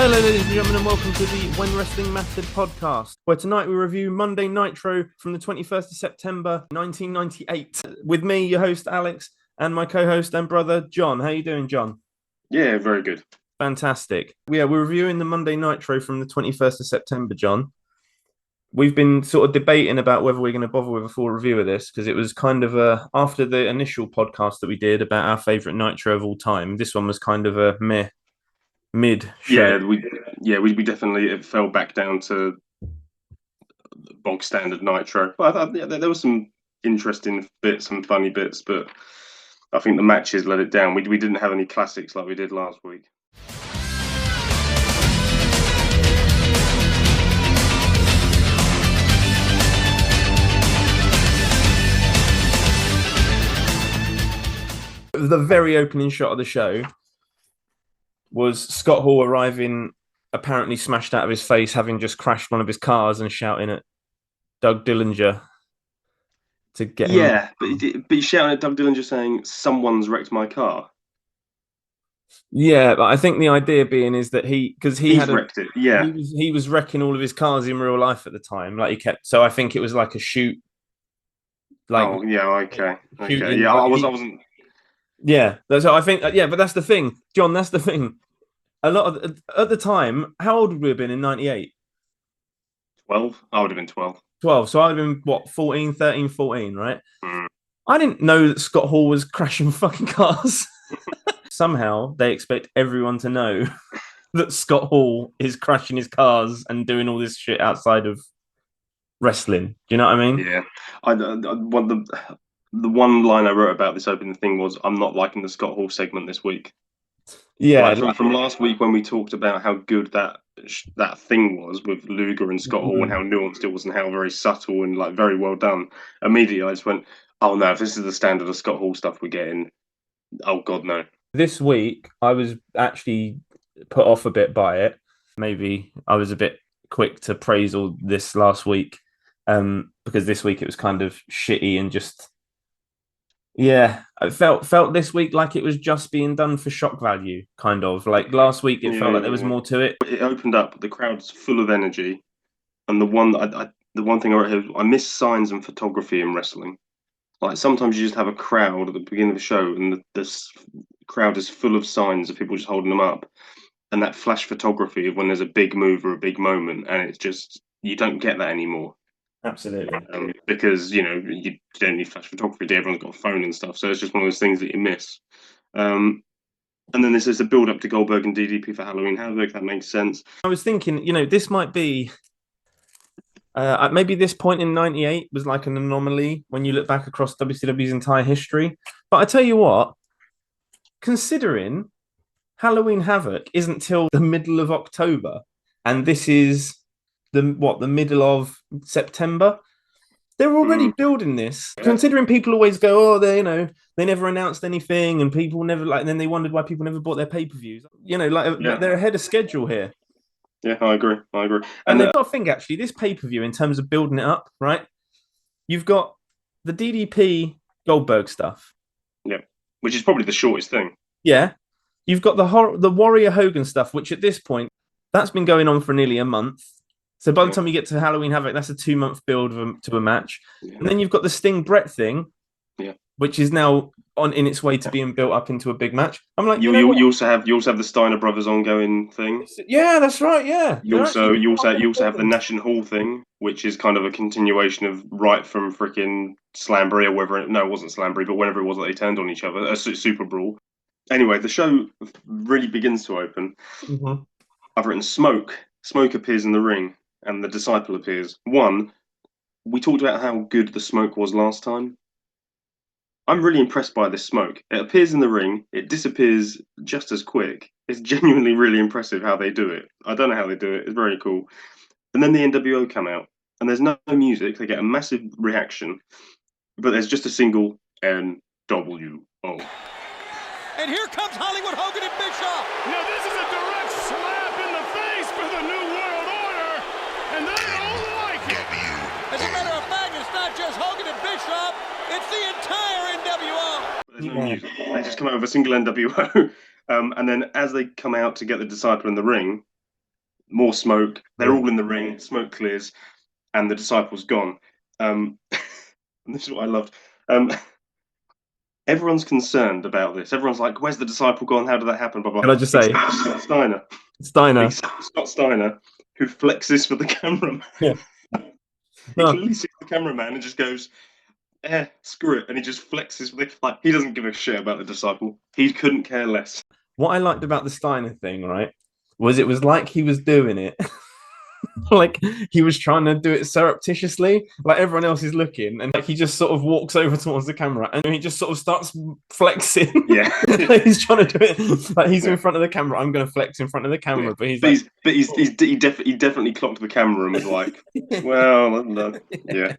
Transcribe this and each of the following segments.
Hello, ladies and gentlemen, and welcome to the When Wrestling Mattered podcast, where tonight we review Monday Nitro from the 21st of September, 1998. With me, your host, Alex, and my co-host and brother, John. How you doing, John? Yeah, very good. Fantastic. Yeah, we're reviewing the Monday Nitro from the 21st of September, John. We've been sort of debating about whether we're going to bother with a full review of this, because it was kind of after the initial podcast that we did about our favourite Nitro of all time, this one was kind of a mid show. Yeah, we definitely it fell back down to bog standard Nitro. But I thought there was some interesting bits, some funny bits, but I think the matches let it down. We didn't have any classics like we did last week. The very opening shot of the show was Scott Hall arriving, apparently smashed out of his face, having just crashed one of his cars and shouting at Doug Dillinger to get him. Yeah, but he's shouting at Doug Dillinger saying, "Someone's wrecked my car." Yeah, but I think the idea being is that he's wrecked it. Yeah, he was wrecking all of his cars in real life at the time. Like he kept, so I think it was like a shoot. Like, oh yeah, okay, shooting, yeah. like I wasn't. Yeah, that's. I think. Yeah, but that's the thing, John. That's the thing. A lot of at the time, how old would we have been in '98? 12. I would have been 12. 12. So I'd have been what, 14, 13, 14, right? Mm. I didn't know that Scott Hall was crashing fucking cars. Somehow they expect everyone to know that Scott Hall is crashing his cars and doing all this shit outside of wrestling. Do you know what I mean? Yeah, I want the one line I wrote about this opening thing was, "I'm not liking the Scott Hall segment this week." Yeah, like from last week when we talked about how good that thing was with Luger and Scott Hall and how nuanced it was and how very subtle and like very well done. Immediately, I just went, "Oh no! If this is the standard of Scott Hall stuff we're getting, oh god, no." This week I was actually put off a bit by it. Maybe I was a bit quick to praise all this last week, because this week it was kind of shitty and just. Yeah, I felt this week like it was just being done for shock value, kind of. Like last week, it felt like there was more to it. It opened up, the crowd's full of energy, and the one thing I wrote here, I miss signs and photography in wrestling. Like sometimes you just have a crowd at the beginning of the show, and this crowd is full of signs of people just holding them up, and that flash photography of when there's a big move or a big moment, and it's just you don't get that anymore. Absolutely. Because you don't need flash photography. Everyone's got a phone and stuff, so it's just one of those things that you miss. And then this is a build up to Goldberg and DDP for Halloween Havoc. That makes sense. I was thinking, this might be maybe this point in '98 was like an anomaly when you look back across WCW's entire history. But I tell you what, considering Halloween Havoc isn't till the middle of October, and this is the middle of September. They're already building this. Yeah. Considering people always go, they never announced anything, and people never and then they wondered why people never bought their pay-per-views. They're ahead of schedule here. Yeah, I agree. And they've got to think, actually, this pay-per-view in terms of building it up, right? You've got the DDP Goldberg stuff. Yeah, which is probably the shortest thing. Yeah. You've got the Warrior Hogan stuff, which at this point, that's been going on for nearly a month. So by the time you get to Halloween Havoc, that's a 2-month build to a match. Yeah. And then you've got the Sting Brett thing, which is now in its way to being built up into a big match. I'm like, you also have the Steiner brothers ongoing thing. Yeah, that's right. Yeah. You also have the Nash and Hall thing, which is kind of a continuation of right from freaking Slamboree, or it wasn't Slamboree, but whenever it was that they turned on each other, a Super Brawl. Anyway, the show really begins to open. Mm-hmm. I've written smoke. Smoke appears in the ring. And the Disciple appears. One, we talked about how good the Smoke was last time. I'm really impressed by this Smoke. It appears in the ring. It disappears just as quick. It's genuinely really impressive how they do it. I don't know how they do it. It's very cool. And then the NWO come out. And there's no music. They get a massive reaction. But there's just a single NWO. And here comes Hollywood Hogan and Bischoff. Now this is a direct slap in the face for the New World Order. And they don't like it. As a matter of fact, it's not just Hogan and Bischoff, it's the entire NWO. There's no music. They just come out with a single NWO. And then as they come out to get the Disciple in the ring, more smoke. They're Yeah. all in the ring. Smoke clears, and the disciple's gone. And this is what I loved. Everyone's concerned about this. Everyone's like, "Where's the disciple gone? How did that happen?" Blah blah. Can I just say, Scott Steiner. Steiner? Scott Steiner, who flexes for the cameraman. Yeah. He clearly sees the cameraman and just goes, screw it. And he just flexes with it. Like, he doesn't give a shit about the disciple. He couldn't care less. What I liked about the Steiner thing, right, was it was like he was doing it. Like he was trying to do it surreptitiously, like everyone else is looking, and like he just sort of walks over towards the camera and he just sort of starts flexing. Yeah. Like he's trying to do it like he's in front of the camera. I'm going to flex in front of the camera, but he definitely clocked the camera and was like, well, no. Yeah.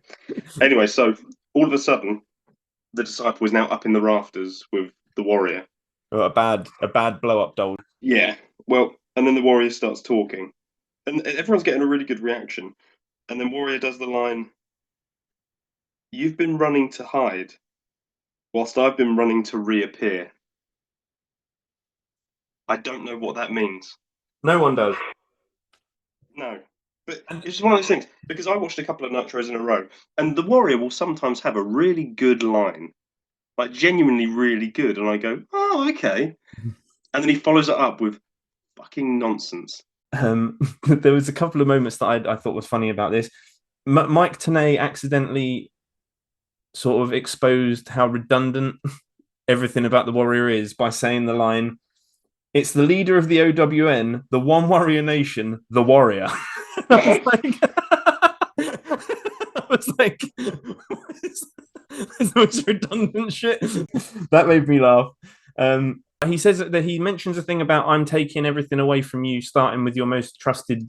Anyway, so all of a sudden, the disciple is now up in the rafters with the warrior. Oh, a bad blow up doll. Yeah. Well, and then the warrior starts talking. And everyone's getting a really good reaction. And then Warrior does the line, "You've been running to hide, whilst I've been running to reappear." I don't know what that means. No one does. No. But it's just one of those things, because I watched a couple of Nitros in a row, and the Warrior will sometimes have a really good line. Like, genuinely really good. And I go, oh, okay. And then he follows it up with fucking nonsense. There was a couple of moments that I thought was funny about this. Mike Tenay accidentally sort of exposed how redundant everything about the Warrior is by saying the line, "It's the leader of the OWN, the One Warrior Nation, the Warrior." I was like, the most redundant shit. That made me laugh. He says that he mentions a thing about I'm taking everything away from you, starting with your most trusted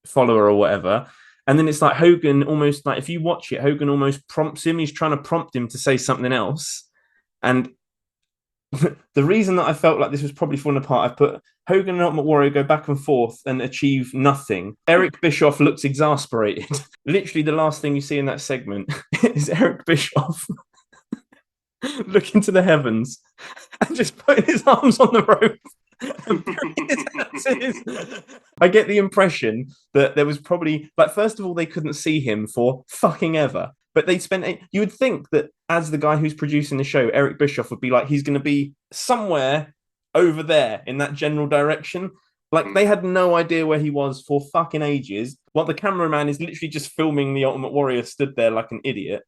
follower or whatever. And then it's like Hogan almost like, if you watch it, Hogan almost prompts him. He's trying to prompt him to say something else. And the reason that I felt like this was probably falling apart, I've put Hogan and Ultimate Warrior go back and forth and achieve nothing. Eric Bischoff looks exasperated. Literally the last thing you see in that segment is Eric Bischoff looking to the heavens and just putting his arms on the rope and burying his hands. I get the impression that there was probably, like, first of all, they couldn't see him for fucking ever. But they spent, you would think that as the guy who's producing the show, Eric Bischoff would be like, he's going to be somewhere over there in that general direction. Like, they had no idea where he was for fucking ages. While the cameraman is literally just filming the Ultimate Warrior stood there like an idiot.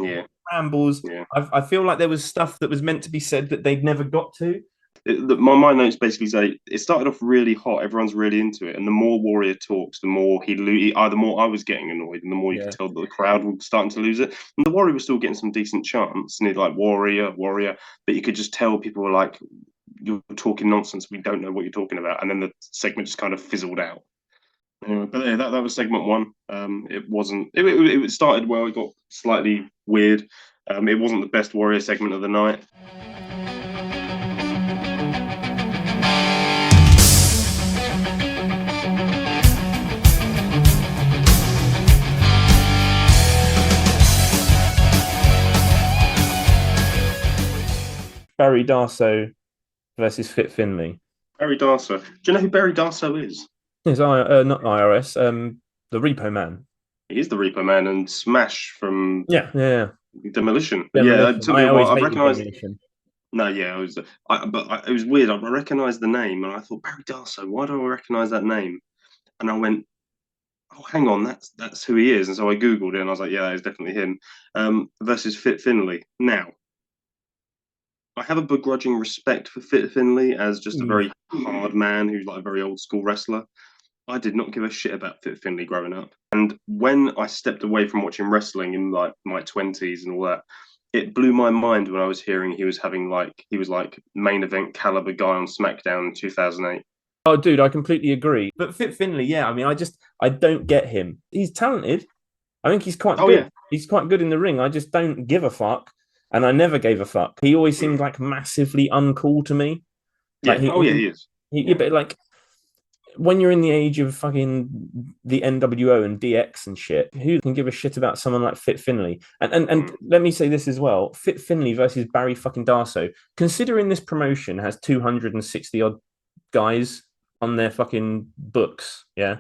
Yeah. Rambles. Yeah. I feel like there was stuff that was meant to be said that they'd never got to. My notes basically say it started off really hot. Everyone's really into it, and the more Warrior talks, the more the more I was getting annoyed, and the more you could tell that the crowd was starting to lose it. And the Warrior was still getting some decent chants, and he'd like Warrior, but you could just tell people were like, "You're talking nonsense. We don't know what you're talking about." And then the segment just kind of fizzled out. Anyway, but yeah, that was segment one. It wasn't. It started well. It got slightly weird. It wasn't the best Warrior segment of the night. Barry Darsow versus Fit Finlay. Barry Darsow. Do you know who Barry Darsow is? It's not IRS. The Repo Man. He is the Repo Man and Smash from Demolition. Yeah, it took me a while. I recognised. No, yeah, it was weird. I recognised the name, and I thought, Barry Darsow. Why do I recognise that name? And I went, oh, hang on, that's who he is. And so I googled it, and I was like, yeah, that is definitely him. Versus Fit Finlay. Now, I have a begrudging respect for Fit Finlay as just a very hard man who's like a very old school wrestler. I did not give a shit about Fit Finlay growing up. And when I stepped away from watching wrestling in like my 20s and all that, it blew my mind when I was hearing he was main event caliber guy on SmackDown in 2008. Oh, dude, I completely agree. But Fit Finlay, yeah, I mean, I don't get him. He's talented. I think he's quite good. Yeah. He's quite good in the ring. I just don't give a fuck. And I never gave a fuck. He always seemed like massively uncool to me. Like, he is. But like, when you're in the age of fucking the NWO and DX and shit, who can give a shit about someone like Fit Finlay? And let me say this as well: Fit Finlay versus Barry fucking Darsow. Considering this promotion has 260 odd guys on their fucking books, yeah.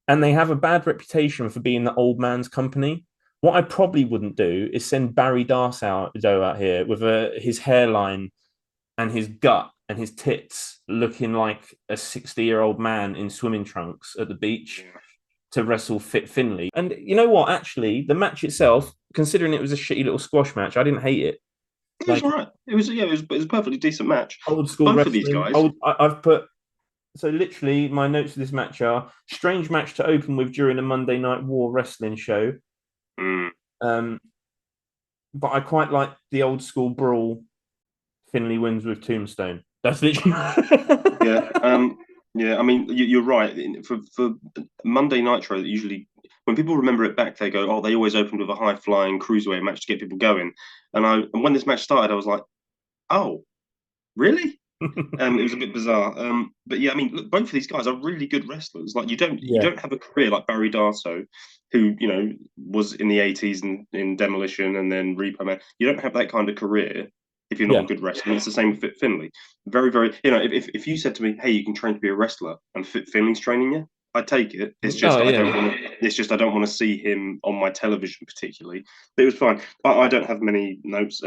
And they have a bad reputation for being the old man's company. What I probably wouldn't do is send Barry Darsow out here with his hairline and his gut and his tits looking like a 60-year-old man in swimming trunks at the beach to wrestle Fit Finley. And you know what? Actually, the match itself, considering it was a shitty little squash match, I didn't hate it. It was all right. It was a perfectly decent match. Old school Both wrestling. of these guys. I've put so literally my notes for this match are strange match to open with during a Monday Night War wrestling show. But I quite like the old school brawl. Finley wins with Tombstone. That's literally yeah. I mean, you're right. For Monday Nitro, usually when people remember it back, they go, "Oh, they always opened with a high flying cruiserweight match to get people going." And when this match started, I was like, "Oh, really?" It was a bit bizarre. But yeah, I mean, look, both of these guys are really good wrestlers. Like you don't have a career like Barry Darsow, who was in the '80s and in Demolition and then Repo Man. You don't have that kind of career if you're not a good wrestler. It's the same with Fit Finley. Very, very. If you said to me, "Hey, you can train to be a wrestler," and Fit Finley's training you, I'd take it. It's just I don't want to. It's just I don't want to see him on my television particularly. But it was fine. I don't have many notes.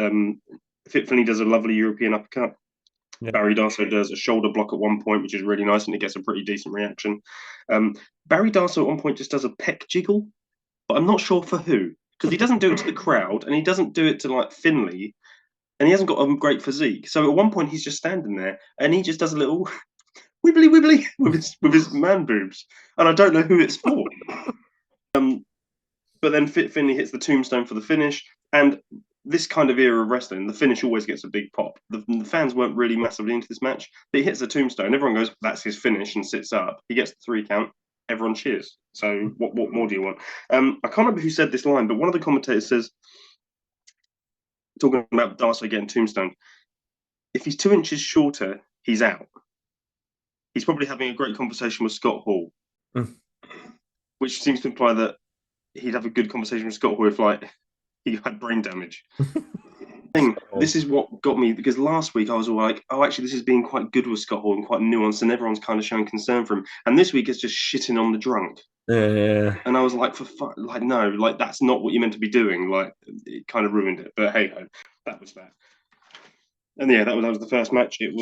Fit Finley does a lovely European uppercut. Yeah. Barry Darsow does a shoulder block at one point, which is really nice, and it gets a pretty decent reaction. Barry Darsow at one point just does a peck jiggle, but I'm not sure for who, because he doesn't do it to the crowd, and he doesn't do it to like Finley, and he hasn't got a great physique. So at one point he's just standing there, and he just does a little wibbly wibbly with his man boobs, and I don't know who it's for. But then Finley hits the tombstone for the finish, and this kind of era of wrestling, the finish always gets a big pop. The fans weren't really massively into this match, but he hits the tombstone. Everyone goes, "That's his finish," and sits up. He gets the 3 count. Everyone cheers. So what more do you want? I can't remember who said this line, but one of the commentators says, talking about Darsow getting tombstone, if he's 2 inches shorter, he's out. He's probably having a great conversation with Scott Hall, which seems to imply that he'd have a good conversation with Scott Hall if he had brain damage. This is what got me, because last week I was all like, "Oh, actually, this is being quite good with Scott Hall and quite nuanced, and everyone's kind of showing concern for him." And this week it's just shitting on the drunk. Yeah. And I was like, no, like that's not what you're meant to be doing. Like it kind of ruined it. But hey ho, that was that. And yeah, that was the first match. It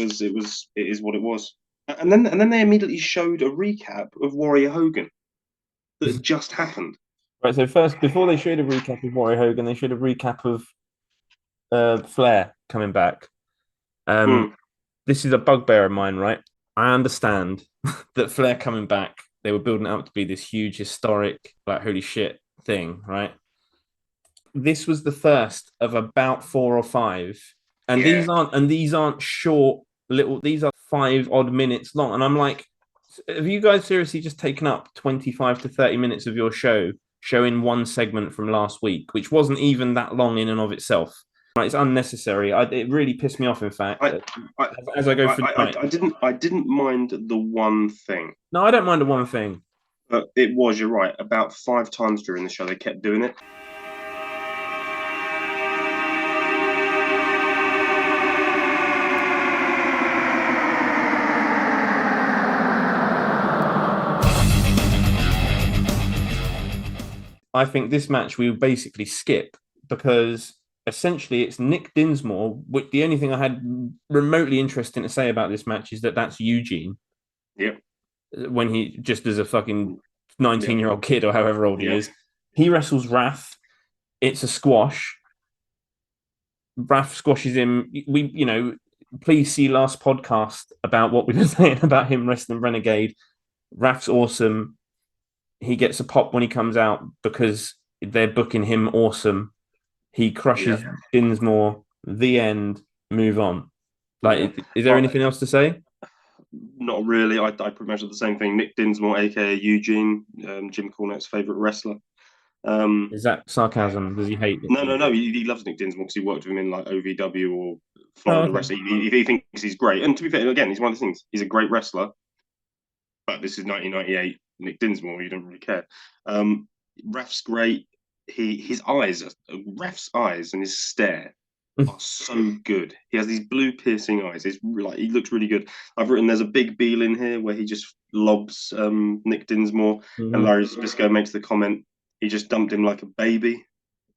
is what it was. And then they immediately showed a recap of Warrior Hogan that had just happened. Right, so first, before they showed a recap of Warrior Hogan, they showed a recap of Flair coming back. This is a bugbear of mine, right? I understand that Flair coming back, they were building it up to be this huge, historic, like holy shit thing, right? This was the first of about 4 or 5, and these aren't short little. These are 5 odd minutes long, and I'm like, have you guys seriously just taken up 25 to 30 minutes of your show showing one segment from last week, which wasn't even that long in and of itself? It's unnecessary. It really pissed me off. In fact, as I go through, I didn't mind the one thing. No, I don't mind the one thing. But you're right. About 5 times during the show, they kept doing it. I think this match we would basically skip, because essentially it's Nick Dinsmore. Which the only thing I had remotely interesting to say about this match is that that's Eugene. Yep. When he just as a fucking 19-year-old kid or however old he is, he wrestles Wrath. It's a squash. Wrath squashes him. Please see last podcast about what we were saying about him wrestling Renegade. Wrath's awesome. He gets a pop when he comes out because they're booking him awesome. He crushes Dinsmore. The end. Move on. Is there anything else to say? Not really. I pretty much did the same thing. Nick Dinsmore, aka Eugene, Jim Cornette's favorite wrestler. Is that sarcasm? Does he hate it? No. He loves Nick Dinsmore because he worked with him in like OVW or Florida Wrestling. He thinks he's great. And to be fair, again, he's one of the things. He's a great wrestler. But this is 1998. Nick Dinsmore. You don't really care. Ref's great. Ref's eyes and his stare are so good. He has these blue piercing eyes. It's like he looks really good. I've written there's a big Beal in here where he just lobs Nick Dinsmore, and Mhm. Larry Zbyszko makes the comment he just dumped him like a baby.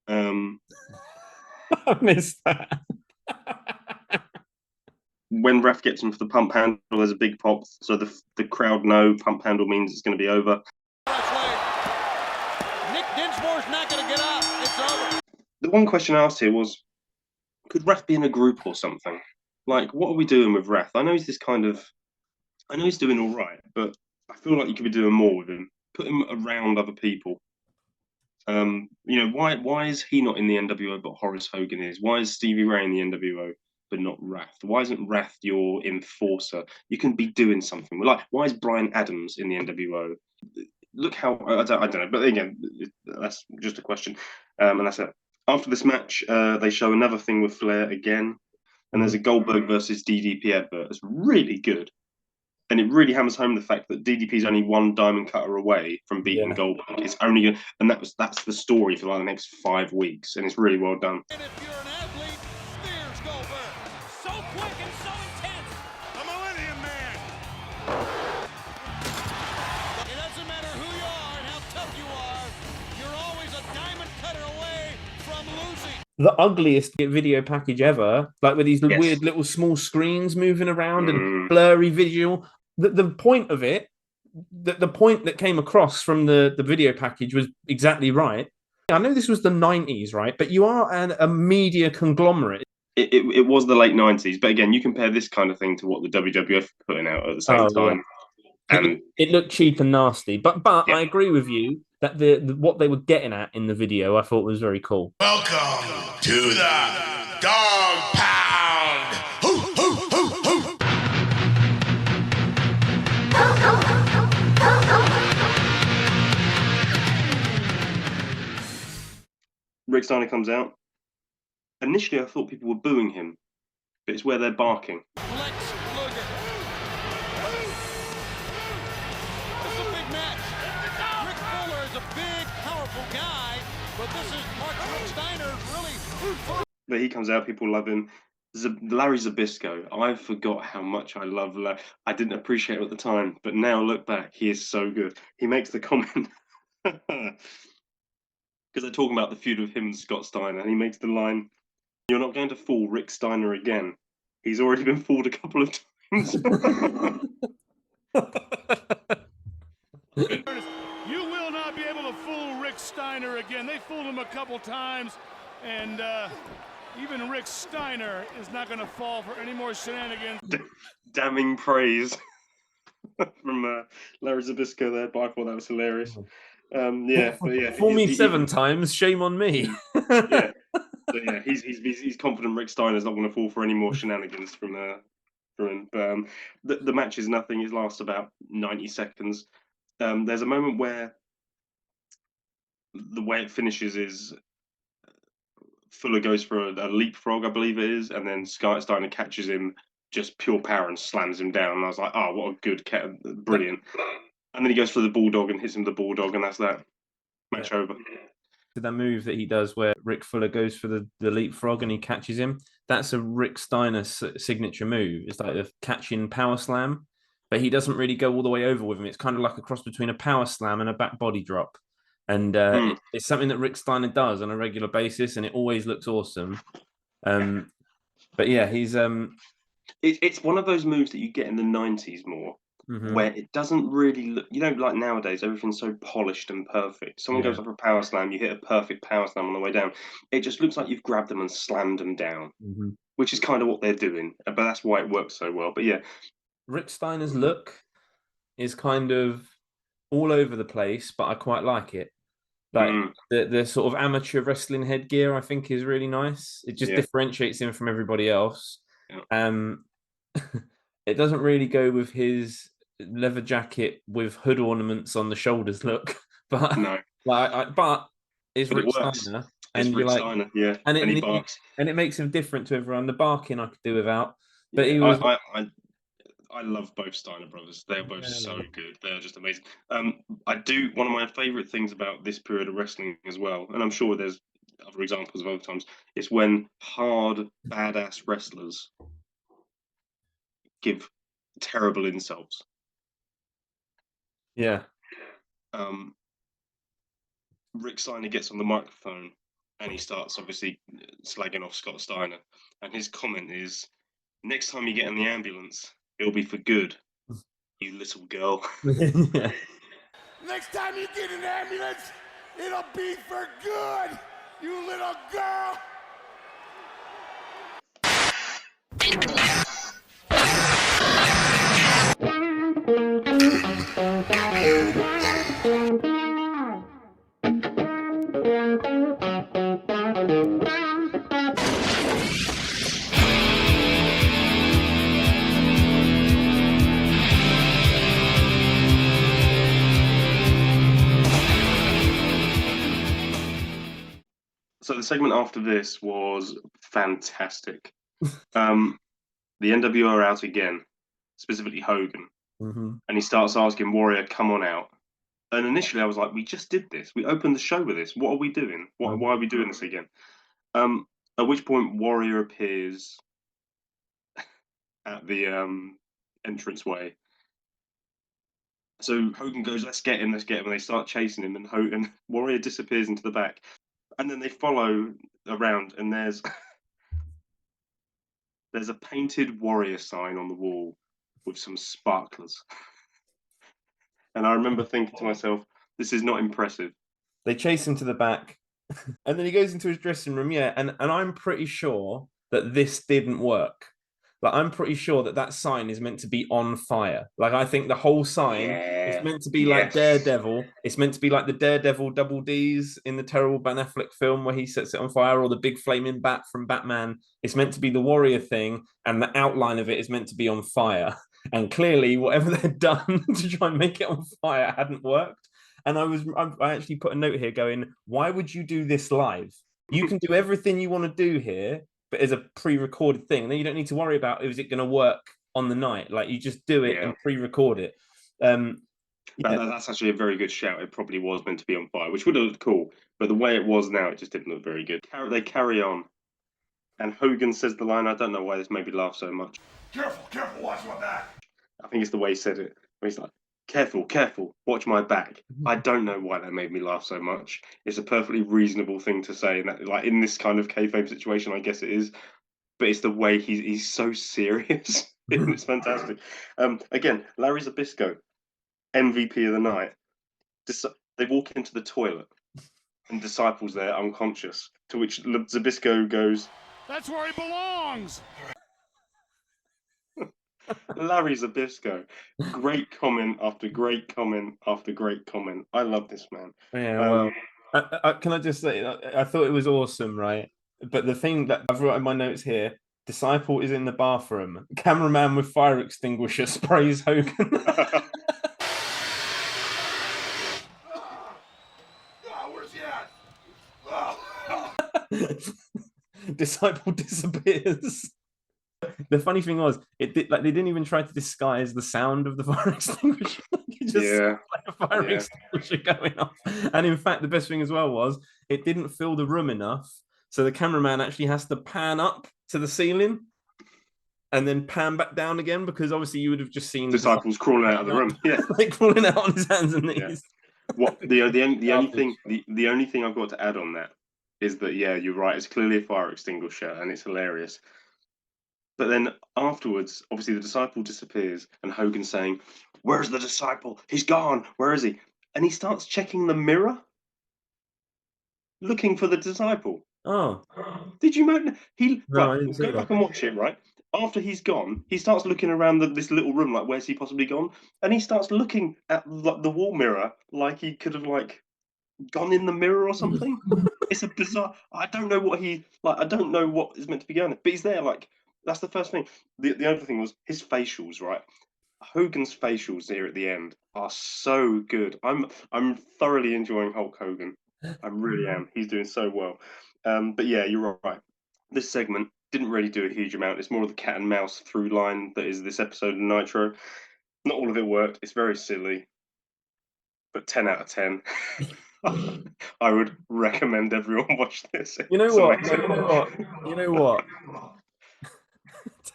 Um, I missed that. when ref gets him for the pump handle, there's a big pop, so the crowd know pump handle means it's going to be over. Nick Dinsmore's not going to get up. It's over. The one question I asked here was, could Ref be in a group or something? Like, what are we doing with Ref? I know he's I know he's doing all right, but I feel like you could be doing more with him. Put him around other people. Why is he not in the NWO but Horace Hogan is? Why is Stevie Ray in the NWO but not Wrath? Why isn't Wrath your enforcer? You can be doing something. Like, why is Brian Adams in the NWO? Look how I don't know, but again, that's just a question, and that's it. After this match, they show another thing with Flair again, and there's a Goldberg versus DDP advert. It's really good. And it really hammers home the fact that DDP is only one diamond cutter away from beating Yeah. Goldberg. It's only gonna, and that's the story for like the next 5 weeks, and it's really well done. And if you're an athlete, there's Goldberg. So quick and so intense. A Millennium Man. It doesn't matter who you are and how tough you are, you're always a diamond cutter away from losing. The ugliest video package ever, like with these Yes. weird little small screens moving around and Mm. blurry visual. The point of it, the point that came across from the video package was exactly right. I know this was the 90s, right? But you are a media conglomerate. It was the late 90s, but again, you compare this kind of thing to what the WWF were putting out at the same time. And it looked cheap and nasty, but Yeah. I agree with you that the what they were getting at in the video I thought was very cool. Welcome to the Dog Pound. Hoo, hoo, hoo, hoo. Rick Steiner comes out. Initially, I thought people were booing him, but it's where they're barking. Lex Luger. It's a big match. Rick Fuller is a big, powerful guy, but this is Rick Steiner really. But he comes out, people love him. Larry Zbyszko, I forgot how much I love Larry. I didn't appreciate it at the time, but now look back, he is so good. He makes the comment because they're talking about the feud of him and Scott Steiner, and he makes the line, "You're not going to fool Rick Steiner again. He's already been fooled a couple of times." You will not be able to fool Rick Steiner again. They fooled him a couple times, and even Rick Steiner is not going to fall for any more shenanigans. Damning praise from Larry Zbyszko there, but I thought that was hilarious. Fool me 7 times, shame on me. Yeah, so yeah, he's confident Rick Steiner's not going to fall for any more shenanigans from him. But the match is nothing. It lasts about 90 seconds. There's a moment where the way it finishes is Fuller goes for a leapfrog, I believe it is, and then Steiner catches him just pure power and slams him down. And I was like, oh, what a good brilliant. And then he goes for the bulldog and hits him with the bulldog, and that's that. Match over. That move that he does where Rick Fuller goes for the leapfrog and he catches him, that's a Rick Steiner signature move. It's like a catching power slam, but he doesn't really go all the way over with him. It's kind of like a cross between a power slam and a back body drop. And it's something that Rick Steiner does on a regular basis, and it always looks awesome. But yeah, he's it's one of those moves that you get in the 90s more, where it doesn't really look, like nowadays, everything's so polished and perfect. Someone goes up for a power slam, you hit a perfect power slam on the way down. It just looks like you've grabbed them and slammed them down, which is kind of what they're doing. But that's why it works so well. But yeah, Rick Steiner's look is kind of all over the place, but I quite like it. Like the sort of amateur wrestling headgear, I think, is really nice. It just differentiates him from everybody else. Yeah. It doesn't really go with his leather jacket with hood ornaments on the shoulders look, but no, but it's Rick Steiner, and you're like, Steiner, yeah, and he barks, and it makes him different to everyone. The barking I could do without, but yeah, he was. I love both Steiner brothers. They're both so good. They're just amazing. One of my favorite things about this period of wrestling as well, and I'm sure there's other examples of overtimes. It's when hard, badass wrestlers give terrible insults. Yeah. Rick Steiner gets on the microphone and he starts obviously slagging off Scott Steiner. And his comment is, next time you get in the ambulance, it'll be for good, you little girl. Yeah. Next time you get an ambulance, it'll be for good, you little girl. So the segment after this was fantastic. The NWO are out again, specifically Hogan. Mm-hmm. And he starts asking Warrior, come on out. And initially I was like, we just did this. We opened the show with this. What are we doing? Why are we doing this again? At which point Warrior appears at the entranceway. So Hogan goes, let's get him. And they start chasing him, and Warrior disappears into the back. And then they follow around, and there's a painted Warrior sign on the wall with some sparklers. And I remember thinking to myself, this is not impressive. They chase him to the back, and then he goes into his dressing room. Yeah, and I'm pretty sure that this didn't work. Like, I'm pretty sure that sign is meant to be on fire. Like, I think the whole sign is meant to be like Daredevil. It's meant to be like the Daredevil double Ds in the terrible Ben Affleck film where he sets it on fire, or the big flaming bat from Batman. It's meant to be the Warrior thing, and the outline of it is meant to be on fire. And clearly, whatever they'd done to try and make it on fire hadn't worked. And I actually put a note here going, why would you do this live? You can do everything you want to do here, but as a pre-recorded thing, and then you don't need to worry about, is it going to work on the night? Like, you just do it and pre-record it. That's actually a very good shout. It probably was meant to be on fire, which would have looked cool, but the way it was now, it just didn't look very good. They carry on, and Hogan says the line, I don't know why this made me laugh so much. Careful, watch my back. I think it's the way he said it. He's like, careful, watch my back. I don't know why that made me laugh so much. It's a perfectly reasonable thing to say, and that, like, in this kind of kayfabe situation, I guess it is. But it's the way he's so serious. It's fantastic. Again, Larry Zbyszko, MVP of the night. They walk into the toilet, and Disciple's there unconscious. To which Zbyszko goes, That's where he belongs. Larry Zbyszko. Great comment after great comment after great comment. I love this man. Yeah, well, can I just say, I thought it was awesome, right? But the thing that I've wrote in my notes here, Disciple is in the bathroom. Cameraman with fire extinguisher sprays Hogan. Where's he at? Disciple disappears. The funny thing was, they didn't even try to disguise the sound of the fire extinguisher. You just like a fire extinguisher going off. And in fact, the best thing as well was it didn't fill the room enough, so the cameraman actually has to pan up to the ceiling and then pan back down again, because obviously you would have just seen Disciples crawling out of the room. Yeah, like crawling out on his hands and knees. Yeah. The only thing I've got to add on that is that, yeah, you're right. It's clearly a fire extinguisher, and it's hilarious. But then afterwards, obviously, the Disciple disappears, and Hogan's saying, "Where's the Disciple? He's gone. Where is he?" And he starts checking the mirror, looking for the Disciple. Oh, did you know? I didn't see go that. back and watch it. Right after he's gone, he starts looking around this little room, like, where's he possibly gone? And he starts looking at the wall mirror, like he could have gone in the mirror or something. It's a bizarre. I don't know what I don't know what is meant to be going there, but he's there. Like, that's the first thing. The other thing was his facials, right? Hogan's facials here at the end are so good. I'm thoroughly enjoying Hulk Hogan. I really am. He's doing so well. But yeah, you're right. This segment didn't really do a huge amount. It's more of the cat and mouse through line that is this episode of Nitro. Not all of it worked. It's very silly, but 10 out of 10. I would recommend everyone watch this. You know It's what? amazing. You know what?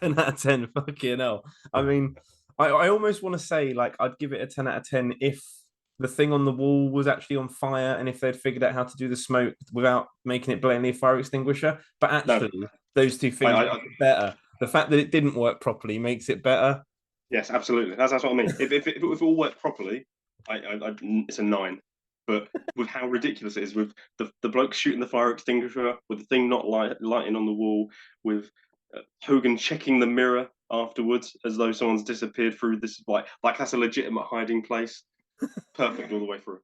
10 out of 10. Fucking hell. I mean, I almost want to say, like, I'd give it a 10 out of 10 if the thing on the wall was actually on fire and if they'd figured out how to do the smoke without making it blatantly a fire extinguisher. But actually, those two things make it better. The fact that it didn't work properly makes it better. Yes, absolutely. That's what I mean. If it all worked properly, it's a 9. But with how ridiculous it is, with the bloke shooting the fire extinguisher, with the thing not lighting on the wall, with Hogan checking the mirror afterwards as though someone's disappeared through this, like that's a legitimate hiding place. Perfect all the way through.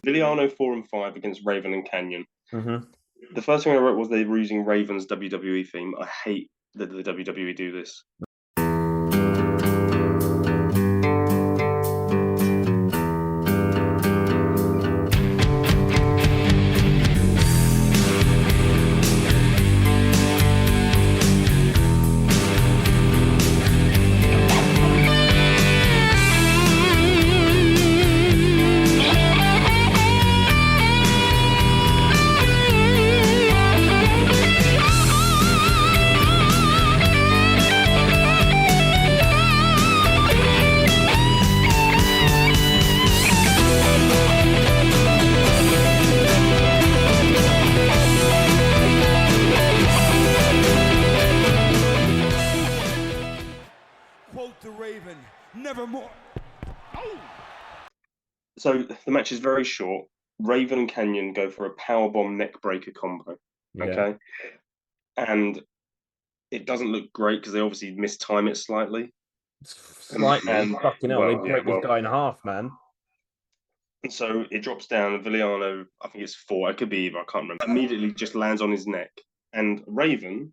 Villano 4 and 5 against Raven and Canyon. Mm-hmm. The first thing I wrote was they were using Raven's WWE theme. I hate that the WWE do this. Quote the Raven, nevermore. Oh! So the match is very short. Raven and Canyon go for a powerbomb neckbreaker combo. Okay. And it doesn't look great because they obviously mistime it slightly. Slightly. And, Fucking hell, well, they break this guy in half, man. And so it drops down, and Villano, I think it's 4, it could be either, I can't remember, immediately just lands on his neck. And Raven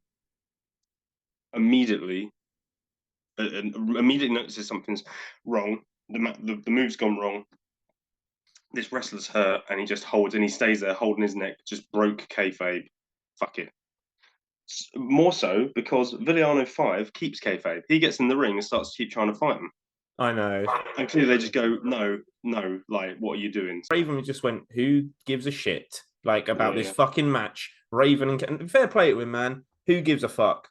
immediately notices something's wrong. The move's gone wrong. This wrestler's hurt, and he just holds, and he stays there holding his neck, just broke kayfabe. Fuck it. More so because Villano 5 keeps kayfabe. He gets in the ring and starts to keep trying to fight him. I know. And clearly they just go, no, like, what are you doing? Raven just went, who gives a shit? Like, about this Yeah. fucking match. Raven and fair play to him, man. Who gives a fuck?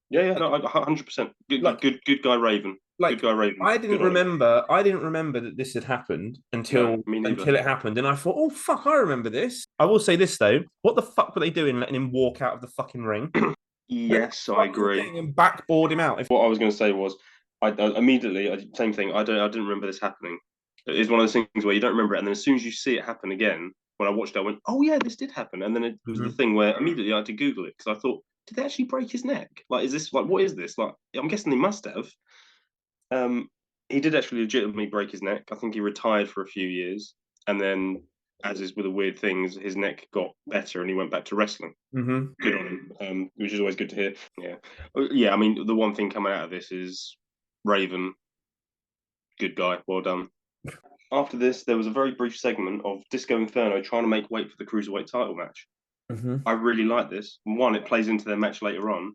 Yeah, no, 100%. Good guy, Raven. Like, good guy, Raven. I didn't remember that this had happened until it happened, and I thought, oh fuck, I remember this. I will say this though: what the fuck were they doing, letting him walk out of the fucking ring? Yes, I agree. Getting him backboard him out. What I was going to say was, I immediately same thing. I didn't remember this happening. It's one of those things where you don't remember it, and then as soon as you see it happen again, when I watched it, I went, oh yeah, this did happen. And then it was the thing where immediately I had to Google it because I thought, did they actually break his neck? Like, is this what is this? Like, I'm guessing they must have. He did actually legitimately break his neck. I think he retired for a few years, and then, as is with the weird things, his neck got better, and he went back to wrestling. Mm-hmm. Good on him, which is always good to hear. Yeah. I mean, the one thing coming out of this is Raven, good guy, well done. After this, there was a very brief segment of Disco Inferno trying to make weight for the Cruiserweight title match. Mm-hmm. I really like this. One, it plays into their match later on.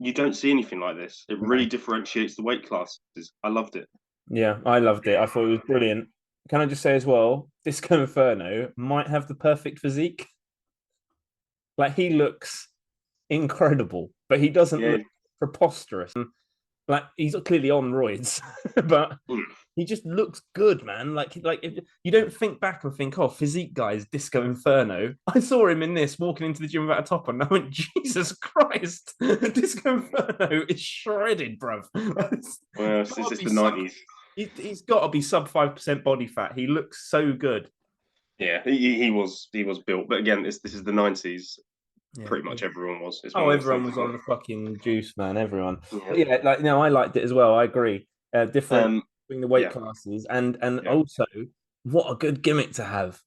You don't see anything like this. It really differentiates the weight classes. I loved it. Yeah, I loved it. I thought it was brilliant. Can I just say as well, Disco Inferno might have the perfect physique. Like, he looks incredible, but he doesn't look preposterous. Like, he's clearly on roids, but he just looks good, man. Like if you don't think back and think, oh, physique guys, Disco Inferno. I saw him in this walking into the gym without a top on, and I went, Jesus Christ, Disco Inferno is shredded, bruv. Well, it's just the 90s. He's got to be sub 5% body fat. He looks so good. Yeah, he was built, but again, this is the 90s. Yeah. Pretty much everyone was. Everyone was on the fucking juice, man. Everyone. Yeah, like I liked it as well. I agree. Different between the weight classes, and also what a good gimmick to have.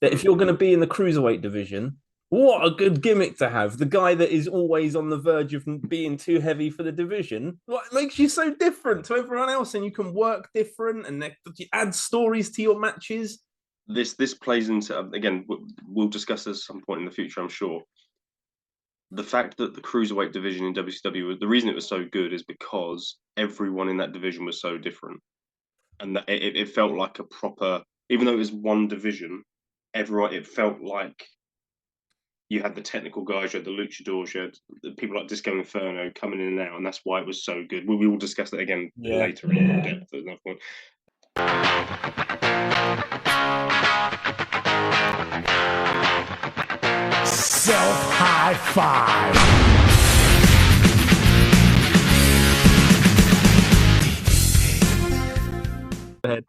That if you're going to be in the cruiserweight division, What a good gimmick to have. The guy that is always on the verge of being too heavy for the division. What makes you so different to everyone else? And you can work different and you add stories to your matches. This plays into, again, we'll discuss this at some point in the future, I'm sure. The fact that the cruiserweight division in WCW, the reason it was so good is because everyone in that division was so different. And that it felt like a proper, even though it was one division, it felt like you had the technical guys, you had the luchadors, you had the people like Disco Inferno coming in and out, and that's why it was so good. We will discuss that again later in more depth at that point. Self high five.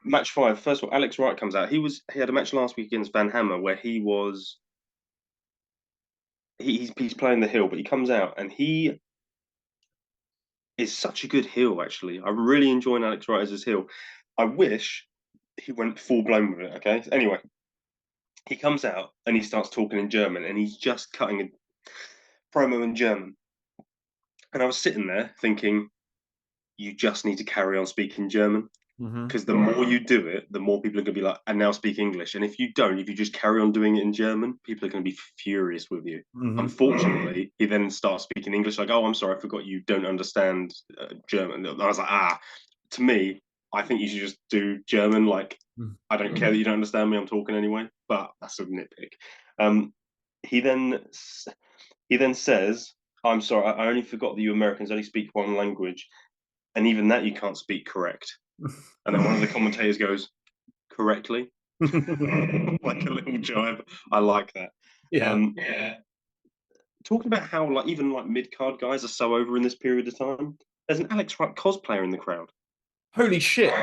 Match 5. First of all, Alex Wright comes out. He had a match last week against Van Hammer where he's playing the heel, but he comes out and he is such a good heel. Actually, I'm really enjoying Alex Wright as his heel. I wish he went full blown with it. Okay. Anyway, he comes out and he starts talking in German, and he's just cutting a promo in German. And I was sitting there thinking, you just need to carry on speaking German. Because the more you do it, the more people are going to be like, and now speak English. And if you just carry on doing it in German, people are going to be furious with you. Unfortunately, he then starts speaking English, like, oh, I'm sorry, I forgot you don't understand German. And I was like, to me, I think you should just do German. Like, I don't care that you don't understand me, I'm talking anyway. But that's a nitpick. He then says, I'm sorry, I only forgot that you Americans only speak one language. And even that you can't speak correct. And then one of the commentators goes, correctly? Like a little jibe. I like that. Yeah. Talking about how even mid-card guys are so over in this period of time, there's an Alex Wright cosplayer in the crowd. Holy shit.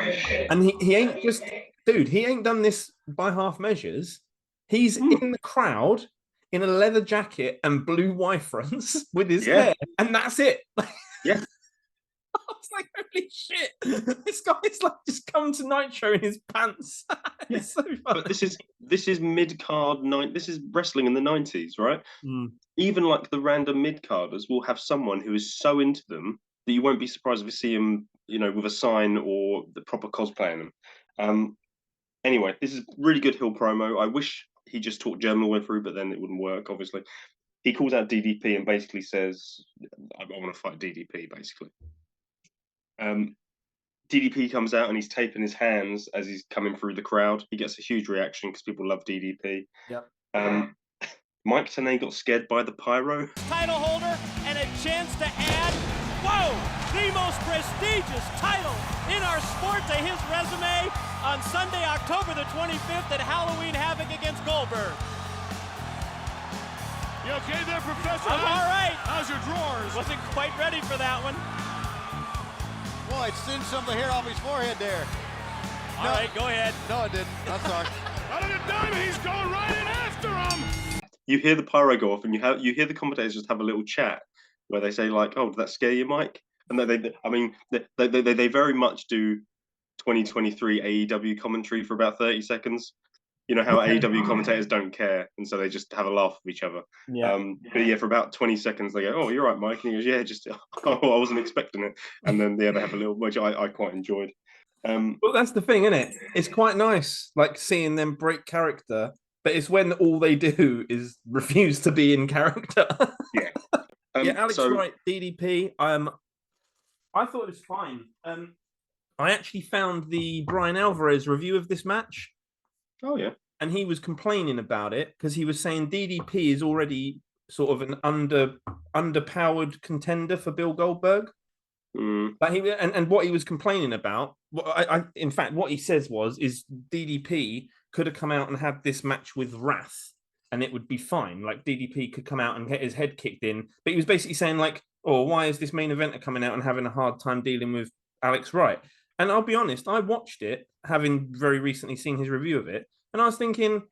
And he ain't just, dude, he ain't done this by half measures. He's in the crowd in a leather jacket and blue Y-fronts with his hair. And that's it. Yeah. I was like, holy shit! This guy's just come to Nitro in his pants. It's so funny. But this is mid card This is wrestling in the 90s, right? Even the random mid carders will have someone who is so into them that you won't be surprised if you see him, with a sign or the proper cosplaying them. Anyway, this is really good heel promo. I wish he just talked German all the way through, but then it wouldn't work. Obviously, he calls out DDP and basically says, "I want to fight DDP." Basically. DDP comes out and he's taping his hands as he's coming through the crowd. He gets a huge reaction because people love DDP. Yep. Mike Tenay got scared by the pyro. Title holder and a chance to add, the most prestigious title in our sport to his resume on Sunday, October the 25th at Halloween Havoc against Goldberg. You okay there, Professor? I'm all right. How's your drawers? Wasn't quite ready for that one. Well, it singed some of the hair off his forehead there. All right, go ahead. No, it didn't. I'm sorry. Out of the diamond, he's going right in after him. You hear the pyro go off, and you hear the commentators just have a little chat where they say like, "Oh, did that scare you, Mike?" And they very much do 2023 AEW commentary for about 30 seconds. You know how AEW commentators don't care, and so they just have a laugh with each other. Yeah. But yeah, for about 20 seconds they go, "Oh, you're right, Mike," and he goes, "Yeah, just I wasn't expecting it." And then they have a little, which I quite enjoyed. Well, that's the thing, isn't it? It's quite nice, seeing them break character, but it's when all they do is refuse to be in character. Yeah. Alex Wright, DDP. I thought it was fine. I actually found the Brian Alvarez review of this match. Oh, yeah. And he was complaining about it because he was saying DDP is already sort of an underpowered contender for Bill Goldberg. But and what he was complaining about, in fact, what he says is DDP could have come out and had this match with Wrath, and it would be fine. Like DDP could come out and get his head kicked in, but he was basically saying why is this main eventer coming out and having a hard time dealing with Alex Wright? And I'll be honest, I watched it, having very recently seen his review of it, and I was thinking,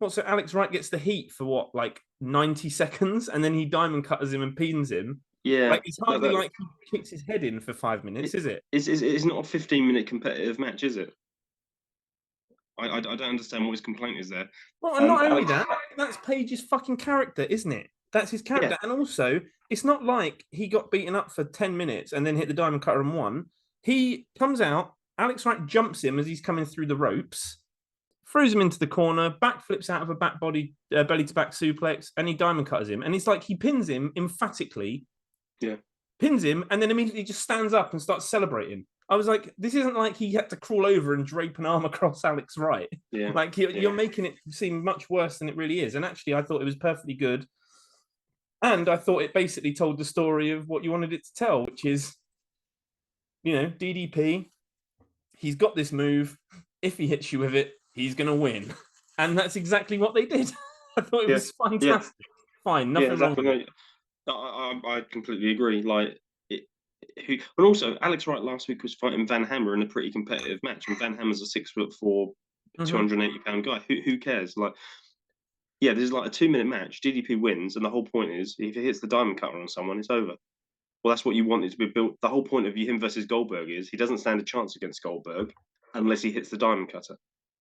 so Alex Wright gets the heat for 90 seconds, and then he diamond cutters him and pins him. Yeah. It's hardly like he kicks his head in for 5 minutes, is it? It's not a 15-minute competitive match, is it? I don't understand what his complaint is there. Well, and not only Alex, that, that's Page's fucking character, isn't it? That's his character. Yeah. And also, it's not like he got beaten up for 10 minutes and then hit the diamond cutter and won. He comes out, Alex Wright jumps him as he's coming through the ropes, throws him into the corner, backflips out of a back body, belly to back suplex, and he diamond cutters him. And it's like he pins him emphatically. Yeah. Pins him and then immediately just stands up and starts celebrating. I was like, this isn't like he had to crawl over and drape an arm across Alex Wright. Yeah. Like you're making it seem much worse than it really is. And actually, I thought it was perfectly good. And I thought it basically told the story of what you wanted it to tell, which is, DDP, he's got this move. If he hits you with it, he's going to win. And that's exactly what they did. I thought it was fantastic. Yeah. Fine, nothing wrong with it. I completely agree. And also, Alex Wright last week was fighting Van Hammer in a pretty competitive match, and Van Hammer's a 6'4", 280-pound guy. Who cares? This is like a 2-minute match. DDP wins, and the whole point is, if he hits the diamond cutter on someone, it's over. Well, that's what you want it to be built. The whole point of him versus Goldberg is he doesn't stand a chance against Goldberg unless he hits the diamond cutter.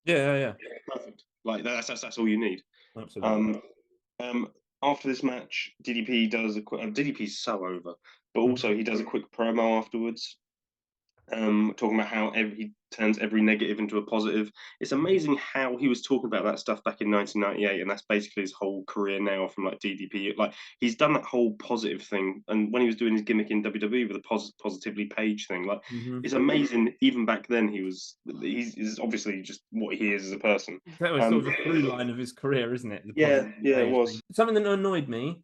Yeah. Perfect. That's all you need. Absolutely. After this match, DDP does DDP's so over, but also he does a quick promo afterwards, talking about how he turns every negative into a positive. It's amazing how he was talking about that stuff back in 1998, and that's basically his whole career now from DDP. He's done that whole positive thing, and when he was doing his gimmick in WWE with the positively Page thing, it's amazing. Even back then, he's obviously just what he is as a person. That was sort of the through line of his career, isn't it? It was. Thing. Something that annoyed me.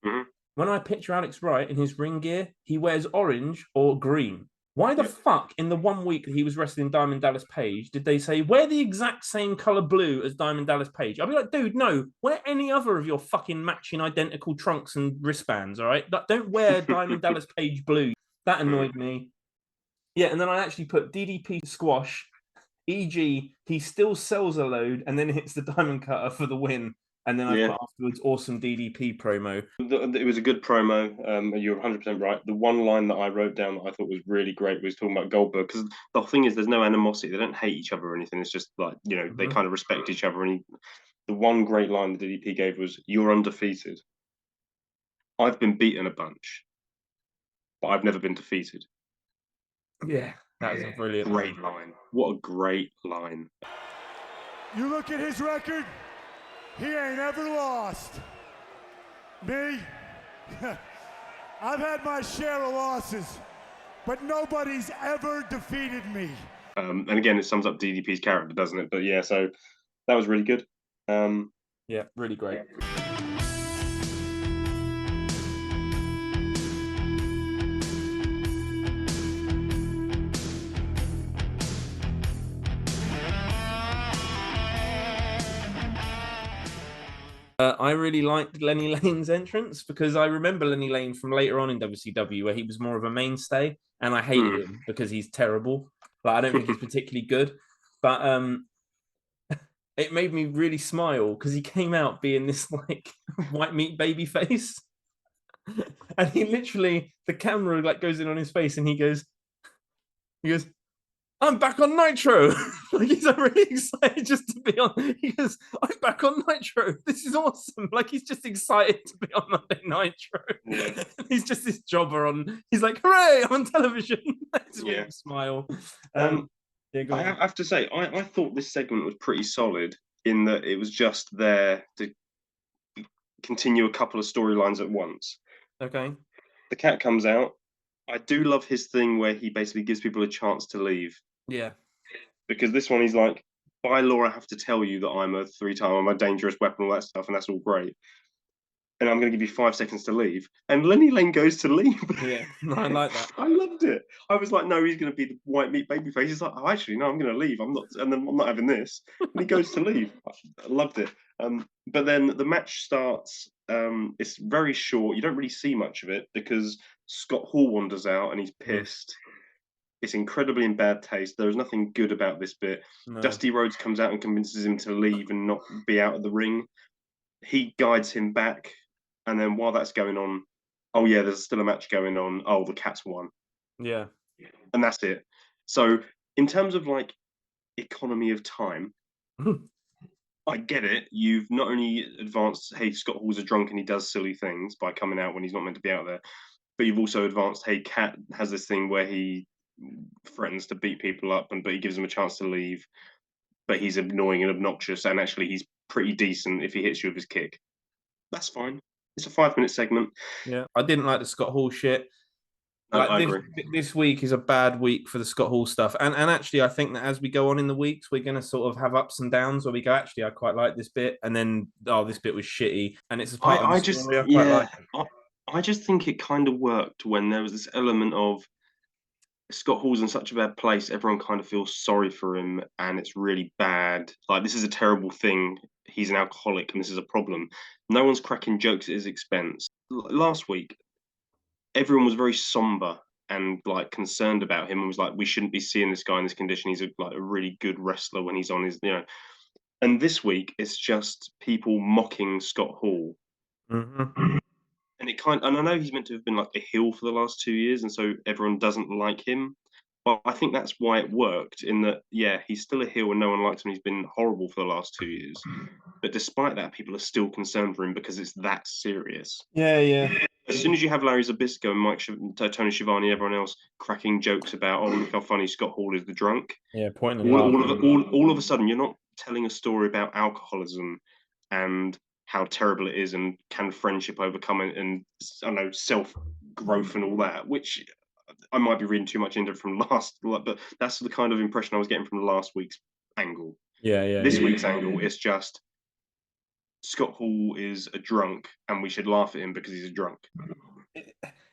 Mm-hmm. When I picture Alex Wright in his ring gear, he wears orange or green. Why the fuck, in the 1 week that he was wrestling Diamond Dallas Page, did they say, wear the exact same color blue as Diamond Dallas Page? I'd be like, dude, no, wear any other of your fucking matching identical trunks and wristbands, all right? Don't wear Diamond Dallas Page blue. That annoyed me. Yeah, and then I actually put DDP squash, e.g., he still sells a load and then hits the diamond cutter for the win. And then I put afterwards, awesome DDP promo. It was a good promo. You're 100% right. The one line that I wrote down that I thought was really great was talking about Goldberg. Because the thing is, there's no animosity. They don't hate each other or anything. It's just they kind of respect each other. And the one great line that DDP gave was, "You're undefeated. I've been beaten a bunch, but I've never been defeated." Yeah, that was a brilliant great line. What a great line. You look at his record. He ain't ever lost. Me? I've had my share of losses, but nobody's ever defeated me. And again, it sums up DDP's character, doesn't it? But yeah, so that was really good. Yeah, really great. I really liked Lenny Lane's entrance because I remember Lenny Lane from later on in WCW where he was more of a mainstay, and I hated him because he's terrible. I don't think he's particularly good, but it made me really smile because he came out being this white meat baby face, and he literally, the camera goes in on his face and he goes, "I'm back on Nitro." He's really excited just to be on. He goes, "I'm back on Nitro. This is awesome." He's just excited to be on Monday Nitro. Yeah. He's just this jobber on. He's like, "Hooray! I'm on television." That's made me smile. I have to say, I thought this segment was pretty solid in that it was just there to continue a couple of storylines at once. Okay. The cat comes out. I do love his thing where he basically gives people a chance to leave. Yeah. Because this one, he's like, by law, I have to tell you that I'm a dangerous weapon, all that stuff, and that's all great. And I'm going to give you 5 seconds to leave. And Lenny Lane goes to leave. Yeah, I like that. I loved it. I was like, no, he's going to be the white meat babyface. He's like, oh, actually, no, I'm going to leave. I'm not having this. And he goes to leave. I loved it. But then the match starts. It's very short. You don't really see much of it because Scott Hall wanders out and he's pissed. It's incredibly in bad taste. There's nothing good about this bit. No. Dusty Rhodes comes out and convinces him to leave and not be out of the ring. He guides him back. And then while that's going on, oh yeah, there's still a match going on. Oh, the Cats won. Yeah. And that's it. So in terms of economy of time. I get it. You've not only advanced, hey, Scott Hall's a drunk and he does silly things by coming out when he's not meant to be out there, but you've also advanced, hey, Cat has this thing where he threatens to beat people up, but he gives them a chance to leave, but he's annoying and obnoxious, and actually he's pretty decent if he hits you with his kick. That's fine. It's a 5-minute segment. Yeah, I didn't like the Scott Hall shit. No, I agree. This week is a bad week for the Scott Hall stuff, and actually, I think that as we go on in the weeks, we're going to sort of have ups and downs where we go, actually, I quite like this bit, and then this bit was shitty, and it's a part of the story I quite like. I just think it kind of worked when there was this element of Scott Hall's in such a bad place. Everyone kind of feels sorry for him, and it's really bad. Like, this is a terrible thing. He's an alcoholic, and this is a problem. No one's cracking jokes at his expense. Last week, everyone was very somber and like concerned about him and was like, we shouldn't be seeing this guy in this condition. He's a really good wrestler when he's on his, And this week, it's just people mocking Scott Hall. Mm-hmm. And and I know he's meant to have been like a heel for the last 2 years, and so everyone doesn't like him. But I think that's why it worked. In that, yeah, he's still a heel and no one likes him. He's been horrible for the last 2 years. But despite that, people are still concerned for him because it's that serious. Yeah. As soon as you have Larry Zbyszko and Tony Schiavone, everyone else cracking jokes about, look how funny Scott Hall is, the drunk. Yeah, pointing all of a sudden, you're not telling a story about alcoholism and how terrible it is and can friendship overcome it and, I don't know, self-growth and all that, which I might be reading too much into from but that's the kind of impression I was getting from last week's angle. This week's angle is just Scott Hall is a drunk and we should laugh at him because he's a drunk.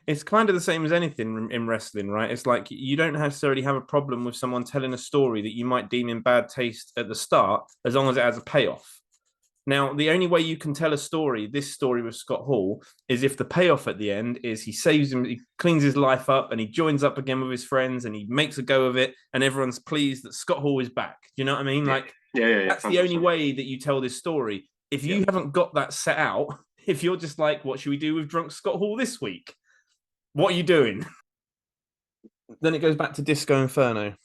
It's kind of the same as anything in wrestling, right? It's like you don't necessarily have a problem with someone telling a story that you might deem in bad taste at the start, as long as it has a payoff. Now, the only way you can tell this story with Scott Hall, is if the payoff at the end is he saves him, he cleans his life up, and he joins up again with his friends, and he makes a go of it, and everyone's pleased that Scott Hall is back. Do you know what I mean? Yeah. That's the only way that you tell this story. If you haven't got that set out, if you're just like, what should we do with drunk Scott Hall this week? What are you doing? Then it goes back to Disco Inferno.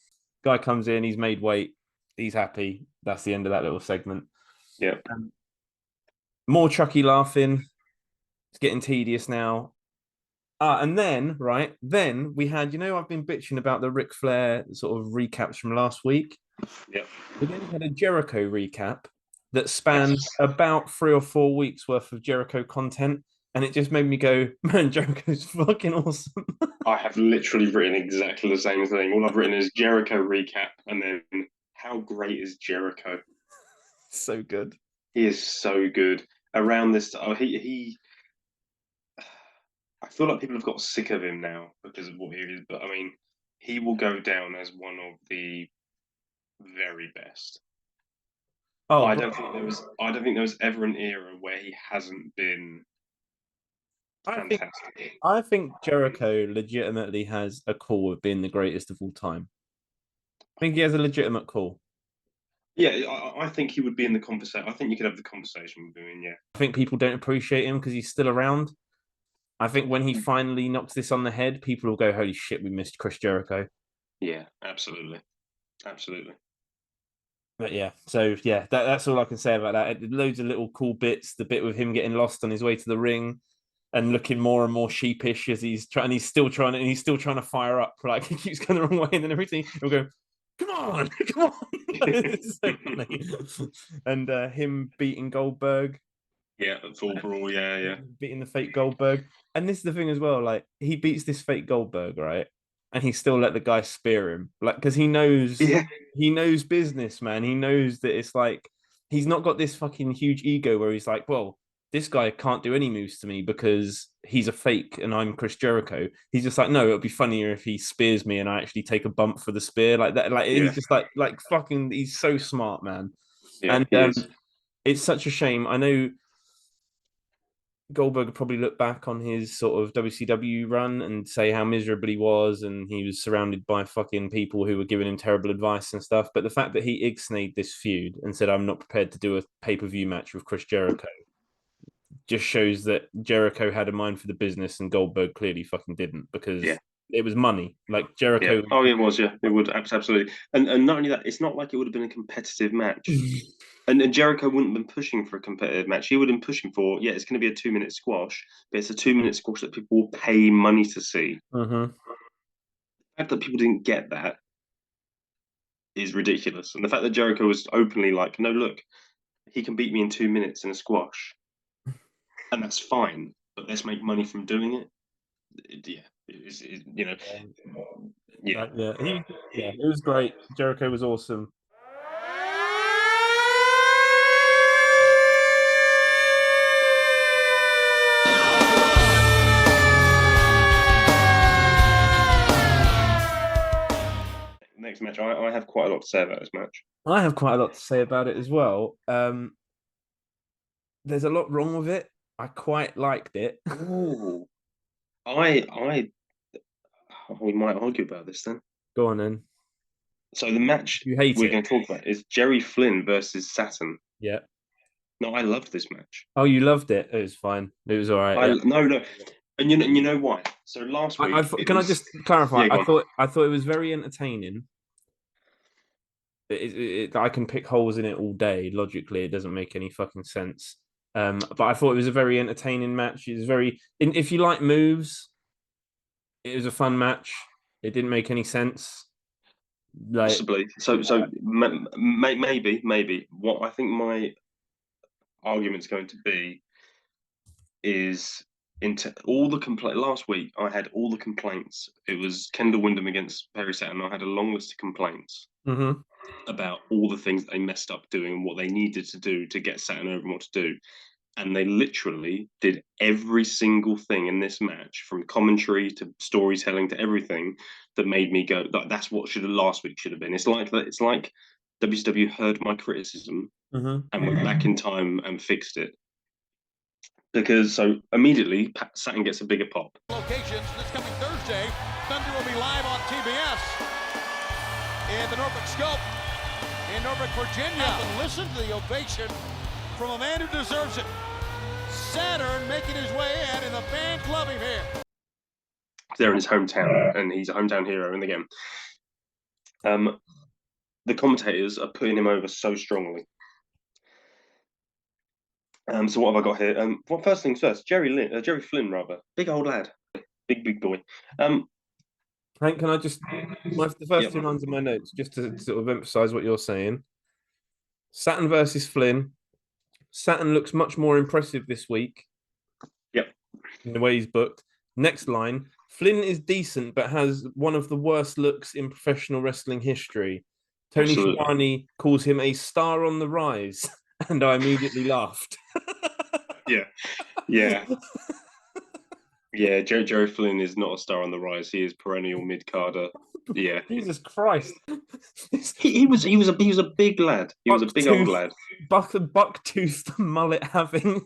Guy comes in, he's made weight, he's happy. That's the end of that little segment. Yeah. More Chucky laughing. It's getting tedious now. And then we had, I've been bitching about the Ric Flair sort of recaps from last week. Yeah. We then had a Jericho recap that spanned about 3 or 4 weeks worth of Jericho content. And it just made me go, man, Jericho's fucking awesome. I have literally written exactly the same thing. All I've written is Jericho recap and then how great is Jericho? So good. He is so good. Around this, I feel like people have got sick of him now because of what he is. But I mean, he will go down as one of the very best. I don't think there was ever an era where he hasn't been fantastic. I think Jericho legitimately has a call of being the greatest of all time. I think he has a legitimate call. Yeah, I think he would be in the conversation. I think you could have the conversation with him, yeah. I think people don't appreciate him because he's still around. I think when he finally knocks this on the head, people will go, holy shit, we missed Chris Jericho. Yeah, absolutely. But yeah, that's all I can say about that. Loads of little cool bits. The bit with him getting lost on his way to the ring and looking more and more sheepish as he's still trying to fire up. Like he keeps going the wrong way, and then everything he'll go, come on. It's so funny. And him beating Goldberg. Yeah, full brawl, yeah. Beating the fake Goldberg. And this is the thing as well, like he beats this fake Goldberg, right? And he still let the guy spear him. Like, because he knows business, man. He knows that it's like he's not got this fucking huge ego where he's like, well, this guy can't do any moves to me because he's a fake and I'm Chris Jericho. He's just like, no, it'll be funnier if he spears me and I actually take a bump for the spear. Like that, he's just like fucking, he's so smart, man. Yeah, and it's such a shame. I know Goldberg would probably look back on his sort of WCW run and say how miserable he was and he was surrounded by fucking people who were giving him terrible advice and stuff. But the fact that he ixnayed this feud and said, I'm not prepared to do a pay-per-view match with Chris Jericho just shows that Jericho had a mind for the business and Goldberg clearly fucking didn't, because it was money. Like Jericho. Yeah. Oh, it was. Yeah, it would absolutely. And not only that, it's not like it would have been a competitive match. And Jericho wouldn't have been pushing for a competitive match. He would have been pushing for, yeah, it's going to be a 2-minute squash, but it's a 2-minute squash that people will pay money to see. Mm-hmm. The fact that people didn't get that is ridiculous. And the fact that Jericho was openly like, no, look, he can beat me in 2 minutes in a squash, and that's fine, but let's make money from doing it. Yeah, yeah. Yeah, it was great. Jericho was awesome. Next match, I have quite a lot to say about this match. I have quite a lot to say about it as well. There's a lot wrong with it. I quite liked it. Oh, we might argue about this then. Go on then. So the match You hate we're it. going to talk about is Jerry Flynn versus Saturn. Yeah. No, I loved this match. Oh, you loved it. It was fine. It was all right. No, and you know why? So last week, Can I just clarify? Yeah, I thought it was very entertaining. I can pick holes in it all day. Logically, it doesn't make any fucking sense. But I thought it was a very entertaining match. It was if you like moves, it was a fun match. It didn't make any sense. Like, possibly. So maybe. What I think my argument's going to be is into all the complaint. Last week, I had all the complaints. It was Kendall Windham against Perry Saturn. I had a long list of complaints about all the things they messed up doing and what they needed to do to get Saturn over and what to do. And they literally did every single thing in this match, from commentary to storytelling to everything, that made me go, that's what last week should have been. It's like that. It's like WCW heard my criticism and went back in time and fixed it. Because so immediately Saturn gets a bigger pop. Locations this coming Thursday, Thunder will be live on TBS in the Norfolk Scope in Norfolk, Virginia. And listen to the ovation from a man who deserves it. Saturn making his way in, and the fans love him here. They're in his hometown, and he's a hometown hero. And again, the commentators are putting him over so strongly. So what have I got here? Well, first things first, Jerry Flynn, rather. Big old lad. Big boy. Hank, can I just the first two lines of my notes just to sort of emphasize what you're saying? Saturn versus Flynn. Saturn looks much more impressive this week. Yep. In the way he's booked. Next line. Flynn is decent, but has one of the worst looks in professional wrestling history. Tony Schiavone calls him a star on the rise, and I immediately laughed. Yeah. Jerry Flynn is not a star on the rise. He is perennial mid-carder. Yeah. Jesus Christ. He was a big lad. He was a big old lad. Buck-toothed mullet having,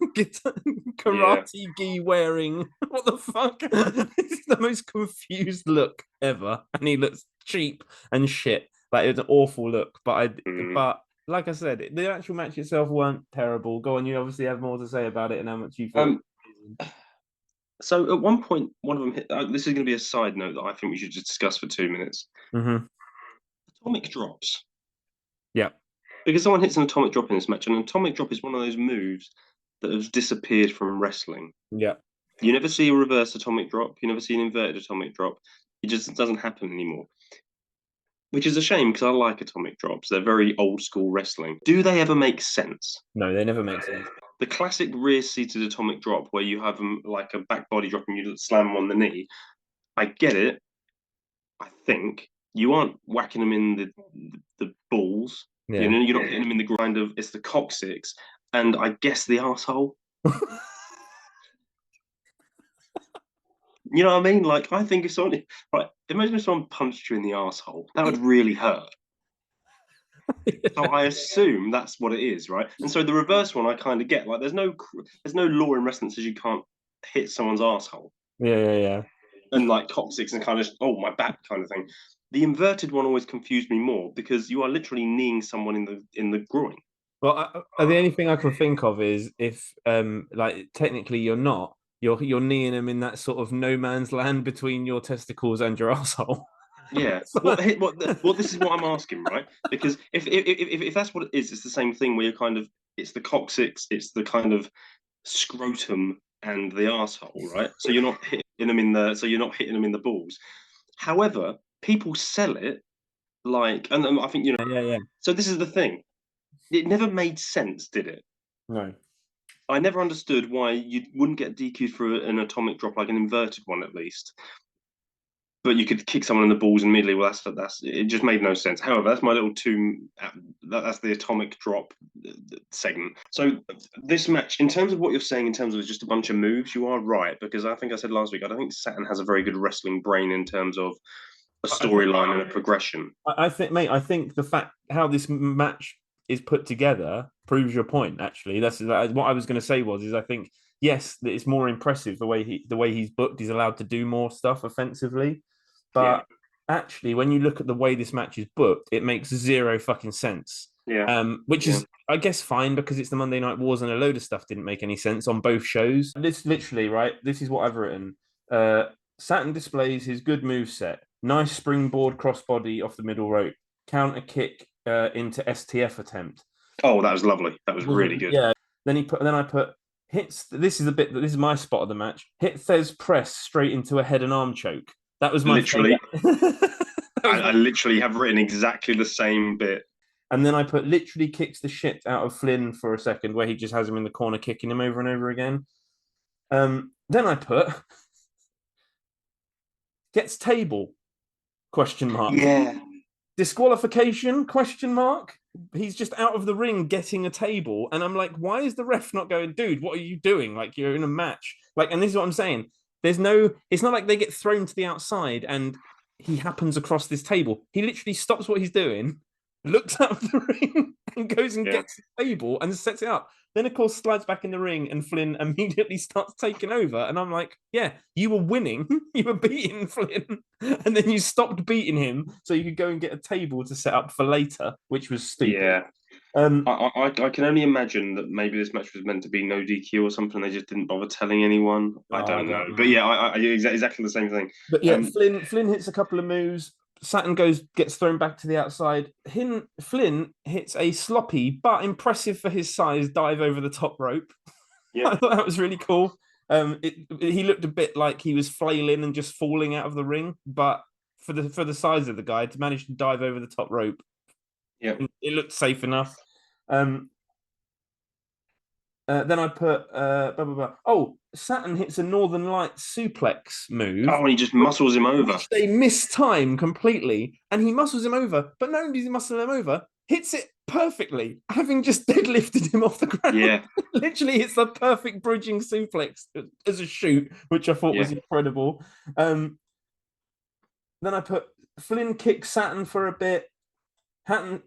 karate gi wearing. What the fuck? This is the most confused look ever, and he looks cheap and shit. Like, it was an awful look. But like I said, the actual match itself weren't terrible. Go on, you obviously have more to say about it and how much you thought. So at one point, one of them hit. This is going to be a side note that I think we should just discuss for 2 minutes. Atomic drops. Yeah. Because someone hits an atomic drop in this match, and an atomic drop is one of those moves that has disappeared from wrestling. Yeah. You never see a reverse atomic drop. You never see an inverted atomic drop. It just doesn't happen anymore. Which is a shame, because I like atomic drops. They're very old school wrestling. Do they ever make sense? No, they never make sense. The classic rear-seated atomic drop, where you have them like a back body drop and you slam them on the knee, I get it. I think you aren't whacking them in the balls. Yeah. You know, you're not getting them in the grind of, it's the coccyx and I guess the arsehole. You know what I mean? Like, I think if someone, right, imagine if someone punched you in the arsehole. That would really hurt. So I assume that's what it is, right? And so the reverse one I kind of get. Like, there's no law in wrestling that says you can't hit someone's arsehole. Yeah. And like coccyx and kind of, my back kind of thing. The inverted one always confused me more, because you are literally kneeing someone in the groin. Well, the only thing I can think of is if, like, technically you're not, You're kneeing him in that sort of no man's land between your testicles and your asshole. Yeah. Well, this is what I'm asking, right? Because if that's what it is, it's the same thing where you're kind of it's the coccyx, it's the kind of scrotum and the asshole, right? So you're not hitting them in the balls. However, people sell it like, and I think Yeah. So this is the thing. It never made sense, did it? No. I never understood why you wouldn't get DQ'd for an atomic drop, like an inverted one at least. But you could kick someone in the balls immediately. Well, that's it. Just made no sense. However, that's my little that's the atomic drop segment. So this match, in terms of what you're saying, in terms of just a bunch of moves, you are right, because I think I said last week I don't think Saturn has a very good wrestling brain in terms of a storyline and a progression. I think, mate. I think the fact how this match is put together proves your point. Actually, that's what I was going to say. I think yes, that it's more impressive the way he's booked. He's allowed to do more stuff offensively, but actually, when you look at the way this match is booked, it makes zero fucking sense. Yeah. Which is, I guess, fine because it's the Monday Night Wars and a load of stuff didn't make any sense on both shows. This literally, right? This is what I've written. Saturn displays his good move set. Nice springboard crossbody off the middle rope. Counter kick into STF attempt. Oh, that was lovely. That was really good. Yeah. Then I put hits. This is my spot of the match. Hit Thez press straight into a head and arm choke. That was my literally. I literally have written exactly the same bit. And then I put literally kicks the shit out of Flynn for a second, where he just has him in the corner kicking him over and over again. Then I put gets table ? Yeah. Disqualification ? He's just out of the ring getting a table, and I'm like, why is the ref not going, dude? What are you doing? Like, you're in a match. Like, and this is what I'm saying. It's not like they get thrown to the outside and he happens across this table. He literally stops what he's doing, looks out of the ring, and goes and gets the table and sets it up. Then, of course, slides back in the ring, and Flynn immediately starts taking over. And I'm like, yeah, you were winning. You were beating Flynn. And then you stopped beating him so you could go and get a table to set up for later, which was stupid. Yeah. I can only imagine that maybe this match was meant to be no DQ or something. They just didn't bother telling anyone. I don't know. But yeah, I exactly the same thing. But yeah, Flynn hits a couple of moves. Saturn gets thrown back to the outside. Flynn hits a sloppy but impressive for his size dive over the top rope. Yeah. I thought that was really cool. He looked a bit like he was flailing and just falling out of the ring, but for the size of the guy to manage to dive over the top rope, it looked safe enough. Then I put Saturn hits a Northern Lights suplex move. Oh, and he just muscles him over. Which they mistime completely, and he muscles him over. But not only does he muscle him over, hits it perfectly, having just deadlifted him off the ground. Yeah. Literally, it's the perfect bridging suplex as a shoot, which I thought was incredible. Then I put Flynn kicks Saturn for a bit.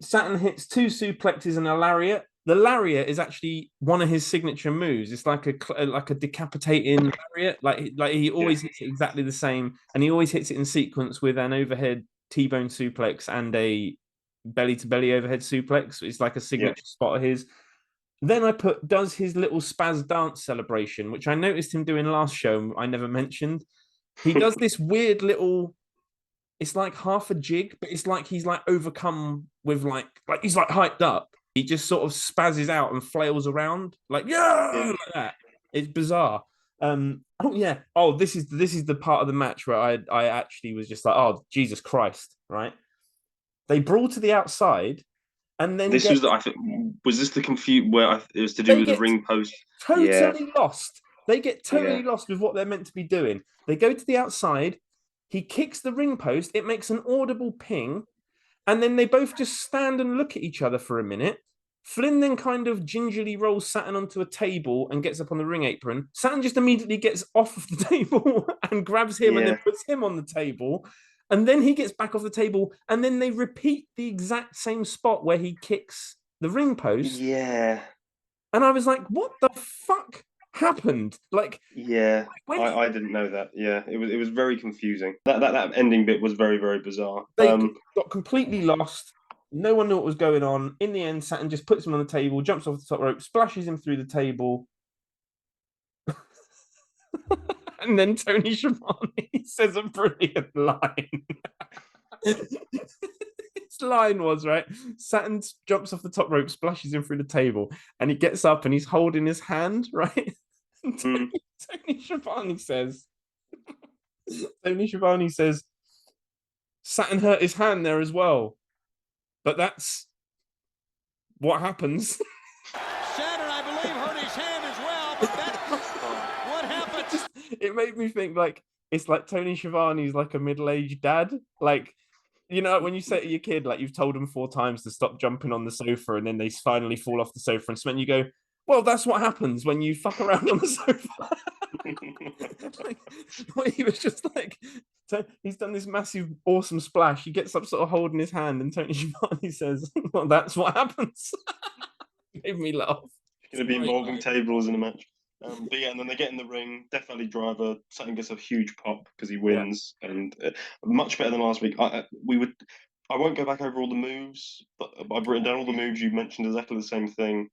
Saturn hits 2 suplexes and a lariat. The lariat is actually one of his signature moves. It's like a decapitating lariat. Like he always hits it exactly the same, and he always hits it in sequence with an overhead T-bone suplex and a belly-to-belly overhead suplex. It's like a signature spot of his. Then I does his little spaz dance celebration, which I noticed him doing last show. I never mentioned. He does this weird little. It's like half a jig, but it's like he's like overcome with like he's like hyped up. He just sort of spazzes out and flails around like like that. It's bizarre. This is the part of the match where I actually was just like, oh Jesus Christ, right? They brawl to the outside, and then was this the confuse where it was to do with the ring post? Totally lost. They get totally lost with what they're meant to be doing. They go to the outside. He kicks the ring post. It makes an audible ping. And then they both just stand and look at each other for a minute. Flynn then kind of gingerly rolls Saturn onto a table and gets up on the ring apron. Saturn just immediately gets off of the table and grabs him and then puts him on the table. And then he gets back off the table. And then they repeat the exact same spot where he kicks the ring post. Yeah. And I was like, what the fuck happened? Like, I didn't know that. Yeah, it was very confusing. That ending bit was very, very bizarre. They got completely lost. No one knew what was going on. In the end, Saturn just puts him on the table, jumps off the top rope, splashes him through the table. And then Tony Schiavone says a brilliant line. His line was, right, Saturn jumps off the top rope, splashes him through the table, and he gets up and he's holding his hand, right? And Tony Schiavone says, Saturn hurt his hand there as well. But that's what happens. Saturn, I believe, hurt his hand as well, but that's what happened. It made me think like it's like Tony Schiavone's like a middle-aged dad. Like, you know, when you say to your kid, like you've told them 4 times to stop jumping on the sofa and then they finally fall off the sofa and smell, you go, well, that's what happens when you fuck around on the sofa. Like, he was just like, he's done this massive, awesome splash. He gets up sort of holding his hand and Tony Schiavone says, well, that's what happens. Made me laugh. Going to be involving tables in a match. But yeah, and then they get in the ring. Death Valley Driver, Sutton gets a huge pop because he wins, and much better than last week. I won't go back over all the moves, but I've written down all the moves you mentioned, exactly the same thing.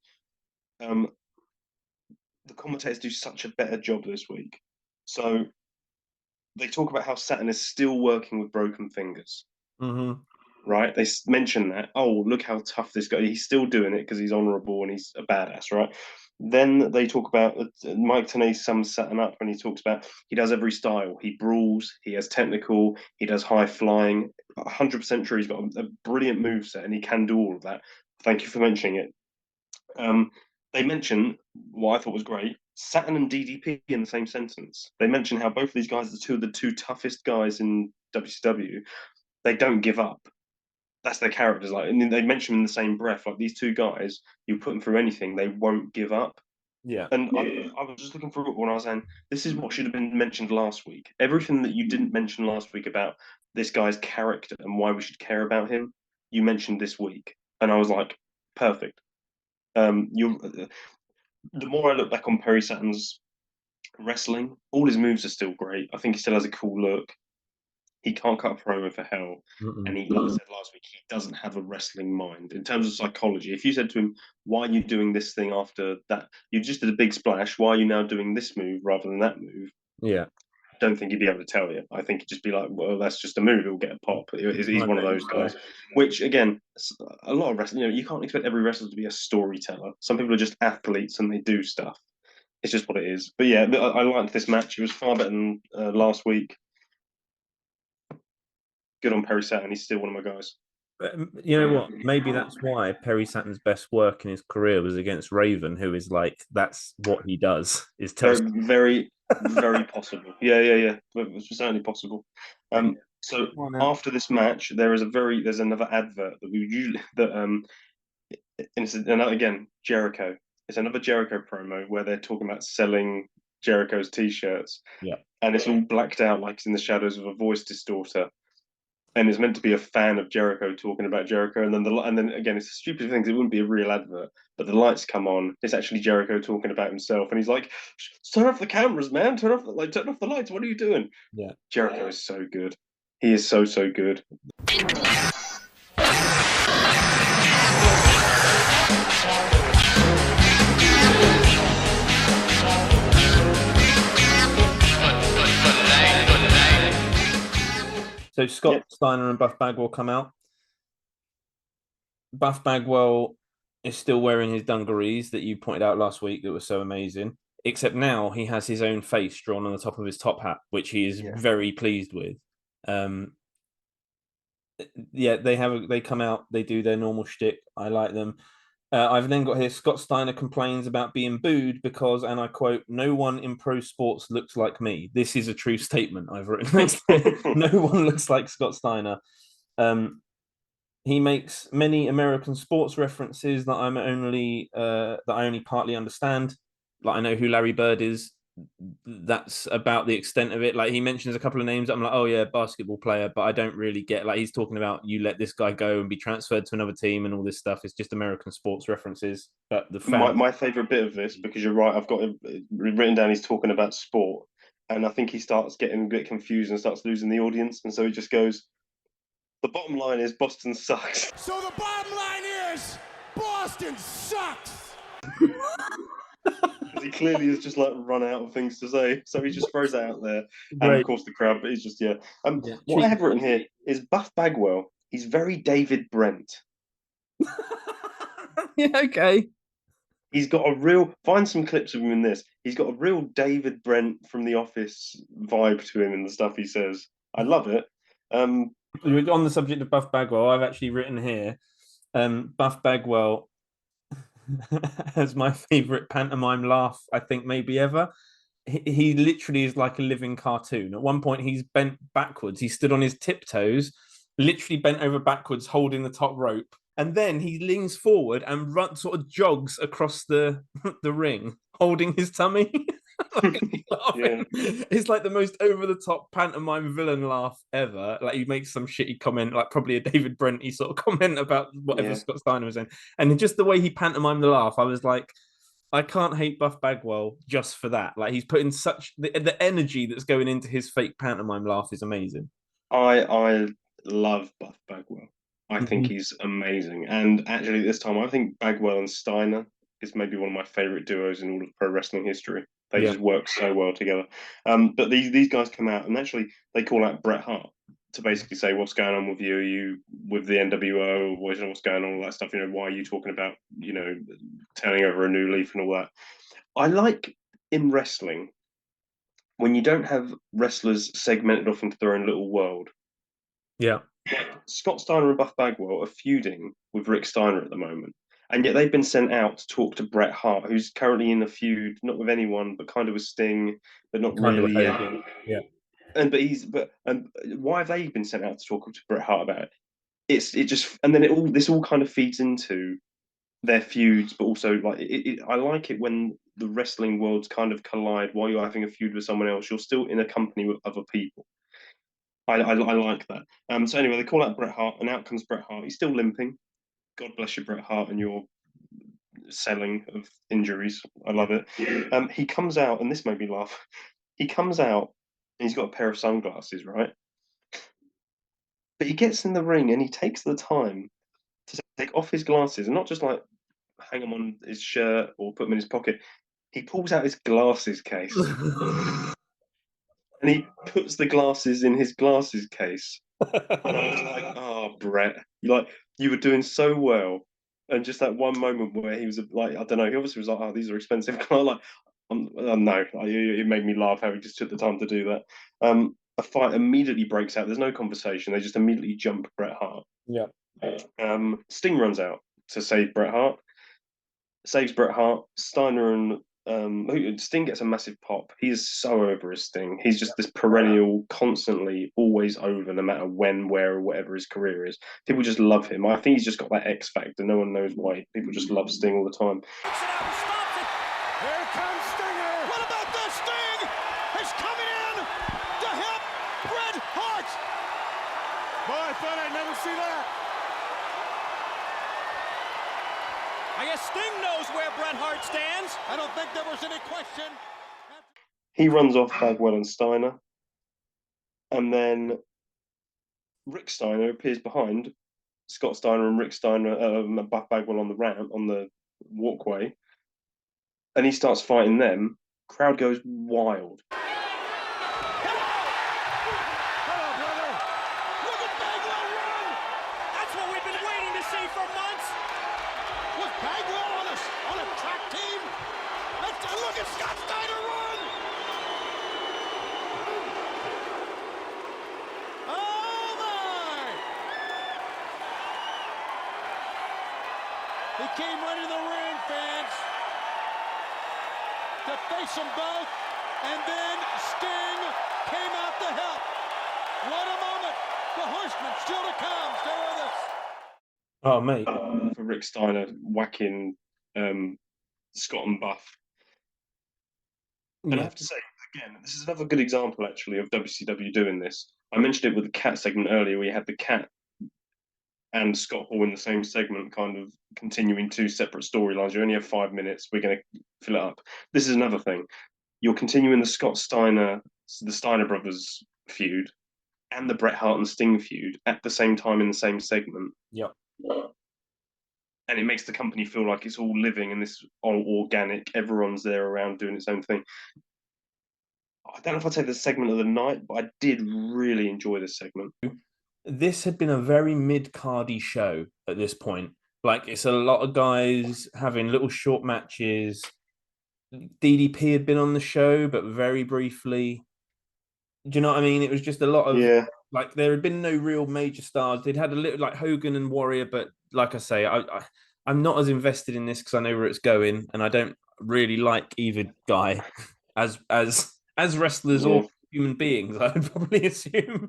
The commentators do such a better job this week. So they talk about how Saturn is still working with broken fingers. Mm-hmm. Right? They mention that. Oh, look how tough this guy. He's still doing it because he's honourable and he's a badass, right? Then they talk about Mike Tenay sums Saturn up and he talks about he does every style. He brawls, he has technical, he does high flying. 100% true. He's got a brilliant moveset and he can do all of that. Thank you for mentioning it. They mention what I thought was great: Saturn and DDP in the same sentence. They mention how both of these guys are two of the 2 toughest guys in WCW. They don't give up. That's their characters. Like, and they mention them in the same breath. Like, these 2 guys, you put them through anything, they won't give up. Yeah. And I was just looking through it when I was saying this is what should have been mentioned last week. Everything that you didn't mention last week about this guy's character and why we should care about him, you mentioned this week, and I was like, perfect. The more I look back on Perry Saturn's wrestling, all his moves are still great. I think he still has a cool look. He can't cut a promo for hell. And he, like I said last week, he doesn't have a wrestling mind. In terms of psychology, if you said to him, why are you doing this thing after that? You just did a big splash. Why are you now doing this move rather than that move? Yeah. I don't think he'd be able to tell you. I think he'd just be like, well, that's just a move. He'll get a pop. He's one of those guys. Which, again, a lot of wrestling, you can't expect every wrestler to be a storyteller. Some people are just athletes and they do stuff. It's just what it is. But yeah, I liked this match. It was far better than last week. Good on Perry Saturn. He's still one of my guys. You know what? Maybe that's why Perry Saturn's best work in his career was against Raven, who is like, that's what he does. Is tell very, very possible. Yeah. It's certainly possible. So after this match, there's another advert that we usually and again, Jericho. It's another Jericho promo where they're talking about selling Jericho's t-shirts. Yeah. And it's all blacked out like it's in the shadows of a voice distorter. And it's meant to be a fan of Jericho talking about Jericho, and then again, it's a stupid thing because it wouldn't be a real advert. But the lights come on; it's actually Jericho talking about himself, and he's like, "Turn off the cameras, man! Turn off the lights! What are you doing?" Yeah, Jericho is so good. He is so good. So Scott Steiner and Buff Bagwell come out. Buff Bagwell is still wearing his dungarees that you pointed out last week that were so amazing, except now he has his own face drawn on the top of his top hat, which he is very pleased with. They come out, they do their normal shtick. I like them. I've then got here, Scott Steiner complains about being booed because, and I quote, "No one in pro sports looks like me." This is a true statement I've written. No one looks like Scott Steiner. He makes many American sports references that I only partly understand. Like, I know who Larry Bird is. That's about the extent of it. Like, he mentions a couple of names. I'm like, oh yeah, basketball player, but I don't really get, like, he's talking about you let this guy go and be transferred to another team and all this stuff. It's just American sports references. But my favorite bit of this, because you're right, I've got it written down. He's talking about sport, and I think he starts getting a bit confused and starts losing the audience, and so he just goes, "The bottom line is Boston sucks." So the bottom line is Boston sucks. He clearly has just like run out of things to say, so he just throws it out there, and Great. of course the crowd. But it's just Yeah, What I have written here is Buff Bagwell. He's very David Brent. Yeah, okay. He's got a real. Find some clips of him in this. He's got a real David Brent from The Office vibe to him in the stuff he says. I love it. On the subject of Buff Bagwell, I've actually written here, Buff Bagwell as my favourite pantomime laugh, I think, maybe ever. He literally is like a living cartoon. At one point, he's bent backwards. He stood on his tiptoes, literally bent over backwards, holding the top rope. And then he leans forward and sort of jogs across the ring, holding his tummy. Yeah. It's like the most over the top pantomime villain laugh ever. Like he makes some shitty comment, like probably a David Brent sort of comment about whatever Scott Steiner was in. And just the way he pantomimed the laugh, I was like, I can't hate Buff Bagwell just for that. Like he's putting such the energy that's going into his fake pantomime laugh is amazing. I love Buff Bagwell. I think he's amazing. And actually, this time, I think Bagwell and Steiner is maybe one of my favorite duos in all of pro wrestling history. They just work so well together. But these guys come out and actually they call out Bret Hart to basically say, "What's going on with you? Are you with the NWO? What's going on? All that stuff. Why are you talking about turning over a new leaf and all that?" I like in wrestling when you don't have wrestlers segmented off into their own little world. Yeah. Scott Steiner and Buff Bagwell are feuding with Rick Steiner at the moment, and yet they've been sent out to talk to Bret Hart, who's currently in a feud, not with anyone, but kind of with Sting, but not Kind of really. yeah. And why have they been sent out to talk to Bret Hart about it? And then this all kind of feeds into their feuds, but also like I like it when the wrestling worlds kind of collide while you're having a feud with someone else. You're still in a company with other people. I like that. So anyway, they call out Bret Hart, and out comes Bret Hart. He's still limping. God bless you, Bret Hart, and your selling of injuries. I love it. He comes out, and this made me laugh. He comes out, and he's got a pair of sunglasses, right? But he gets in the ring, and he takes the time to take off his glasses, and not just like hang them on his shirt or put them in his pocket. He pulls out his glasses case. And he puts the glasses in his glasses case. And I was like, "Oh, Bret, you were doing so well." And just that one moment where he was like, I don't know, he obviously was like, "Oh, these are expensive." No, it made me laugh how he just took the time to do that. A fight immediately breaks out. There's no conversation. They just immediately jump Bret Hart. Yeah. Sting runs out to save Bret Hart. Saves Bret Hart. Steiner and Sting gets a massive pop. He is so over as Sting. He's just this perennial, constantly, always over, no matter when, where, or whatever his career is. People just love him. I think he's just got that X factor. No one knows why. People just love Sting all the time. Here comes Stinger. What about this? Sting is coming in to help Bret Hart. Boy, I thought I'd never see that. I guess Sting knows where Bret Hart stands. I don't think there was any question. He runs off Bagwell and Steiner. And then Rick Steiner appears behind Scott Steiner and Rick Steiner, Buff Bagwell on the ramp, on the walkway. And he starts fighting them. Crowd goes wild. Hello, brother. Look at Bagwell run! That's what we've been waiting to see for months. Was Bagwell on a track team? Look at Scott Steiner run! Oh my! He came right in the ring, fans, to face them both, and then Sting came out to help. What a moment! The Horsemen still to come. Stay with us. Oh, mate. For Rick Steiner whacking Scott and Buff. And I have to say, again, this is another good example, actually, of WCW doing this. I mentioned it with the Cat segment earlier, where you had the Cat and Scott Hall in the same segment, kind of continuing two separate storylines. You only have 5 minutes. We're going to fill it up. This is another thing. You're continuing the Steiner brothers feud and the Bret Hart and Sting feud at the same time in the same segment. Yep. and it makes the company feel like it's all living and this all organic. Everyone's there around doing its own thing. I don't know if I'd say the segment of the night, but I did really enjoy this segment. This had been a very mid-cardy show at this point. Like, it's a lot of guys having little short matches. DDP had been on the show, but very briefly. Do you know what I mean? It was just a lot of like, there had been no real major stars. They'd had a little like Hogan and Warrior, but like I say, I'm not as invested in this because I know where it's going, and I don't really like either guy as wrestlers or human beings, I would probably assume.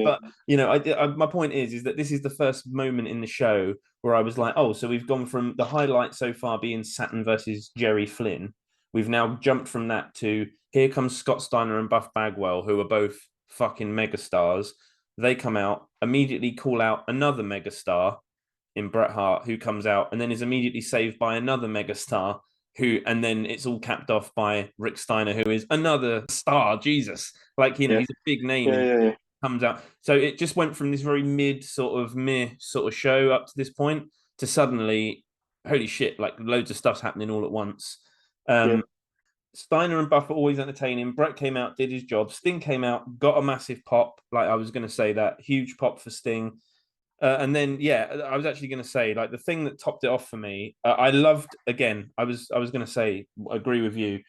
But you know, my point is that this is the first moment in the show where I was like, oh, so we've gone from the highlight so far being Saturn versus Jerry Flynn. We've now jumped from that to here comes Scott Steiner and Buff Bagwell, who are both fucking megastars. They come out, immediately call out another megastar in Bret Hart, who comes out and then is immediately saved by another megastar, and then it's all capped off by Rick Steiner, who is another star. Jesus, like, you know, he's a big name and comes out. So it just went from this very meh sort of show up to this point to suddenly, holy shit, like loads of stuff's happening all at once. Steiner and Buff are always entertaining. Bret came out, did his job. Sting came out, got a massive pop. Like, I was going to say that huge pop for Sting. And then, I was actually going to say, like, the thing that topped it off for me, I loved, again, I was going to say, agree with you,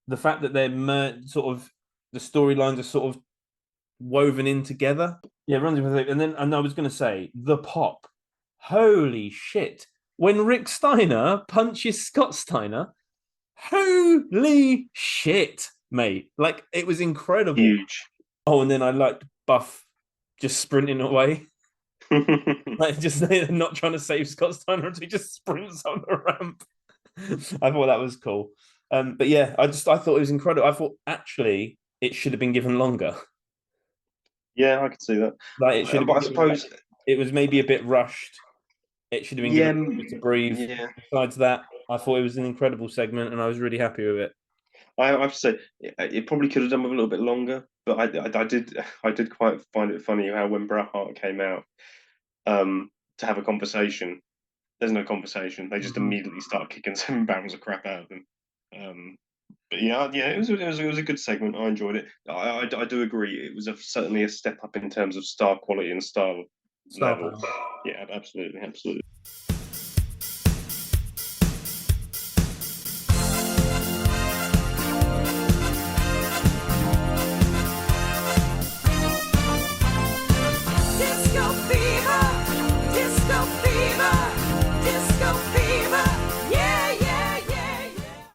the fact that they're sort of, the storylines are sort of woven in together. Yeah, and I was going to say, the pop. Holy shit. When Rick Steiner punches Scott Steiner, holy shit, mate. Like, it was incredible. Huge. Oh, and then I liked Buff just sprinting away. Like, just not trying to save Scott Steiner until he just sprints on the ramp. I thought that was cool. But yeah, I thought it was incredible. I thought actually it should have been given longer. Yeah, I could see that. Like, it should have but I suppose it was maybe a bit rushed. It should have been given to breathe. Yeah. Besides that, I thought it was an incredible segment, and I was really happy with it. I have to say, it probably could have done with a little bit longer, but I did quite find it funny how when Bret Hart came out to have a conversation, there's no conversation. They just immediately start kicking 7 barrels of crap out of them. But it was a good segment. I enjoyed it. I do agree. It was certainly a step up in terms of star quality and star level. Yeah, absolutely.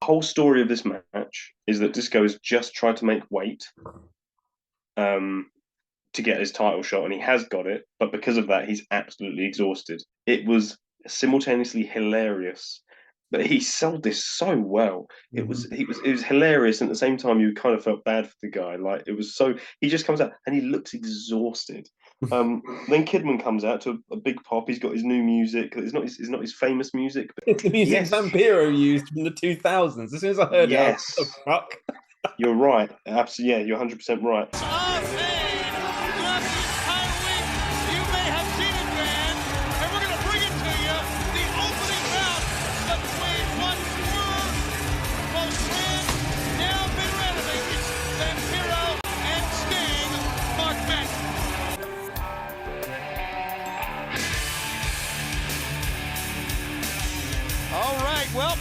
Whole story of this match is that Disco has just tried to make weight to get his title shot, and he has got it, but because of that he's absolutely exhausted. It was simultaneously hilarious, but he sold this so well. It was hilarious, and at the same time you kind of felt bad for the guy. Like, it was so, he just comes out and he looks exhausted. Then Kidman comes out to a big pop. He's got his new music. It's not his famous music, but it's the music Vampiro used from the 2000s. As soon as I heard it, I was like, fuck. You're right. Absolutely, yeah, you're 100% right. Well,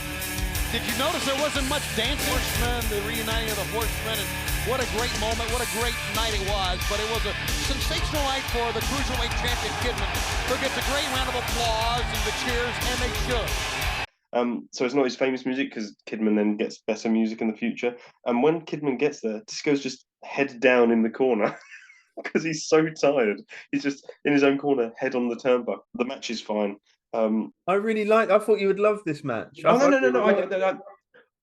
did you notice there wasn't much dancing? Horsemen, the reuniting of the Horsemen, and what a great moment, what a great night it was. But it was a sensational night for the Cruiserweight champion Kidman, who gets a great round of applause and the cheers, and they should. So it's not his famous music, because Kidman then gets better music in the future. And when Kidman gets there, Disco's just head down in the corner because he's so tired. He's just in his own corner, head on the turnbuckle. The match is fine. I thought you would love this match. No.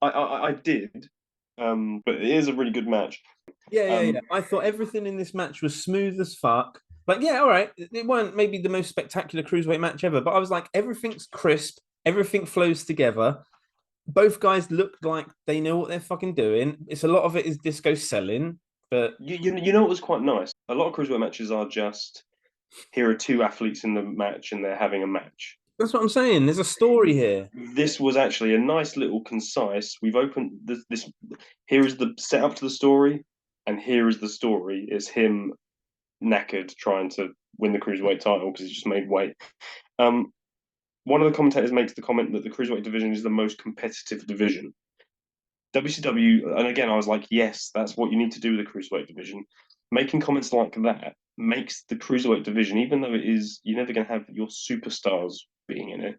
I did. But it is a really good match. Yeah. I thought everything in this match was smooth as fuck. Like, yeah, all right. It weren't maybe the most spectacular cruiserweight match ever, but I was like, everything's crisp. Everything flows together. Both guys looked like they know what they're fucking doing. A lot of it is Disco selling, but you know what was quite nice? A lot of cruiserweight matches are just, here are 2 athletes in the match and they're having a match. That's what I'm saying. There's a story here. This was actually a nice little concise. We've opened this. Here is the setup to the story, and here is the story. It's him knackered trying to win the cruiserweight title because he's just made weight. Um, One of the commentators makes the comment that the cruiserweight division is the most competitive division. WCW, and again, I was like, yes, that's what you need to do with the cruiserweight division. Making comments like that makes the cruiserweight division, even though it is, you're never going to have your superstars being in it,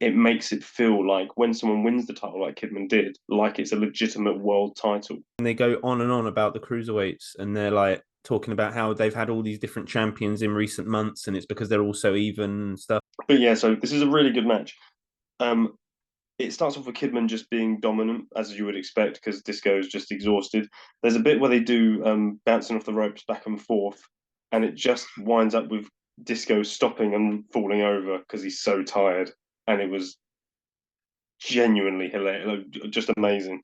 it makes it feel like when someone wins the title, like Kidman did, like it's a legitimate world title. And they go on and on about the cruiserweights, and they're like talking about how they've had all these different champions in recent months, and it's because they're all so even and stuff. But yeah, so this is a really good match. It starts off with Kidman just being dominant, as you would expect, because Disco is just exhausted. There's a bit where they do bouncing off the ropes back and forth, and it just winds up with Disco stopping and falling over because he's so tired. And it was genuinely hilarious, just amazing.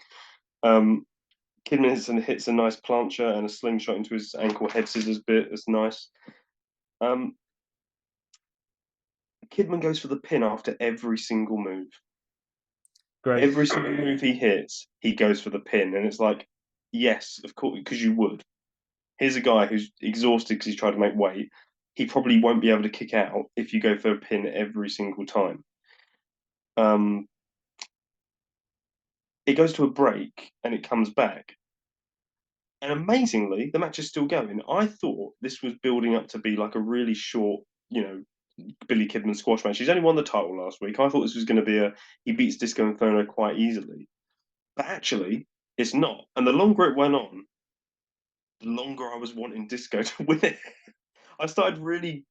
Kidman hits a nice plancher and a slingshot into his ankle head scissors bit. It's nice. Kidman goes for the pin after every single move. Great. Every single move he hits, he goes for the pin, and it's like, yes, of course, because you would. Here's a guy who's exhausted because he's trying to make weight. He probably won't be able to kick out if you go for a pin every single time. It goes to a break and it comes back. And amazingly, the match is still going. I thought this was building up to be like a really short, Billy Kidman squash match. He's only won the title last week. I thought this was going to be he beats Disco Inferno quite easily. But actually, it's not. And the longer it went on, the longer I was wanting Disco to win it. I started really,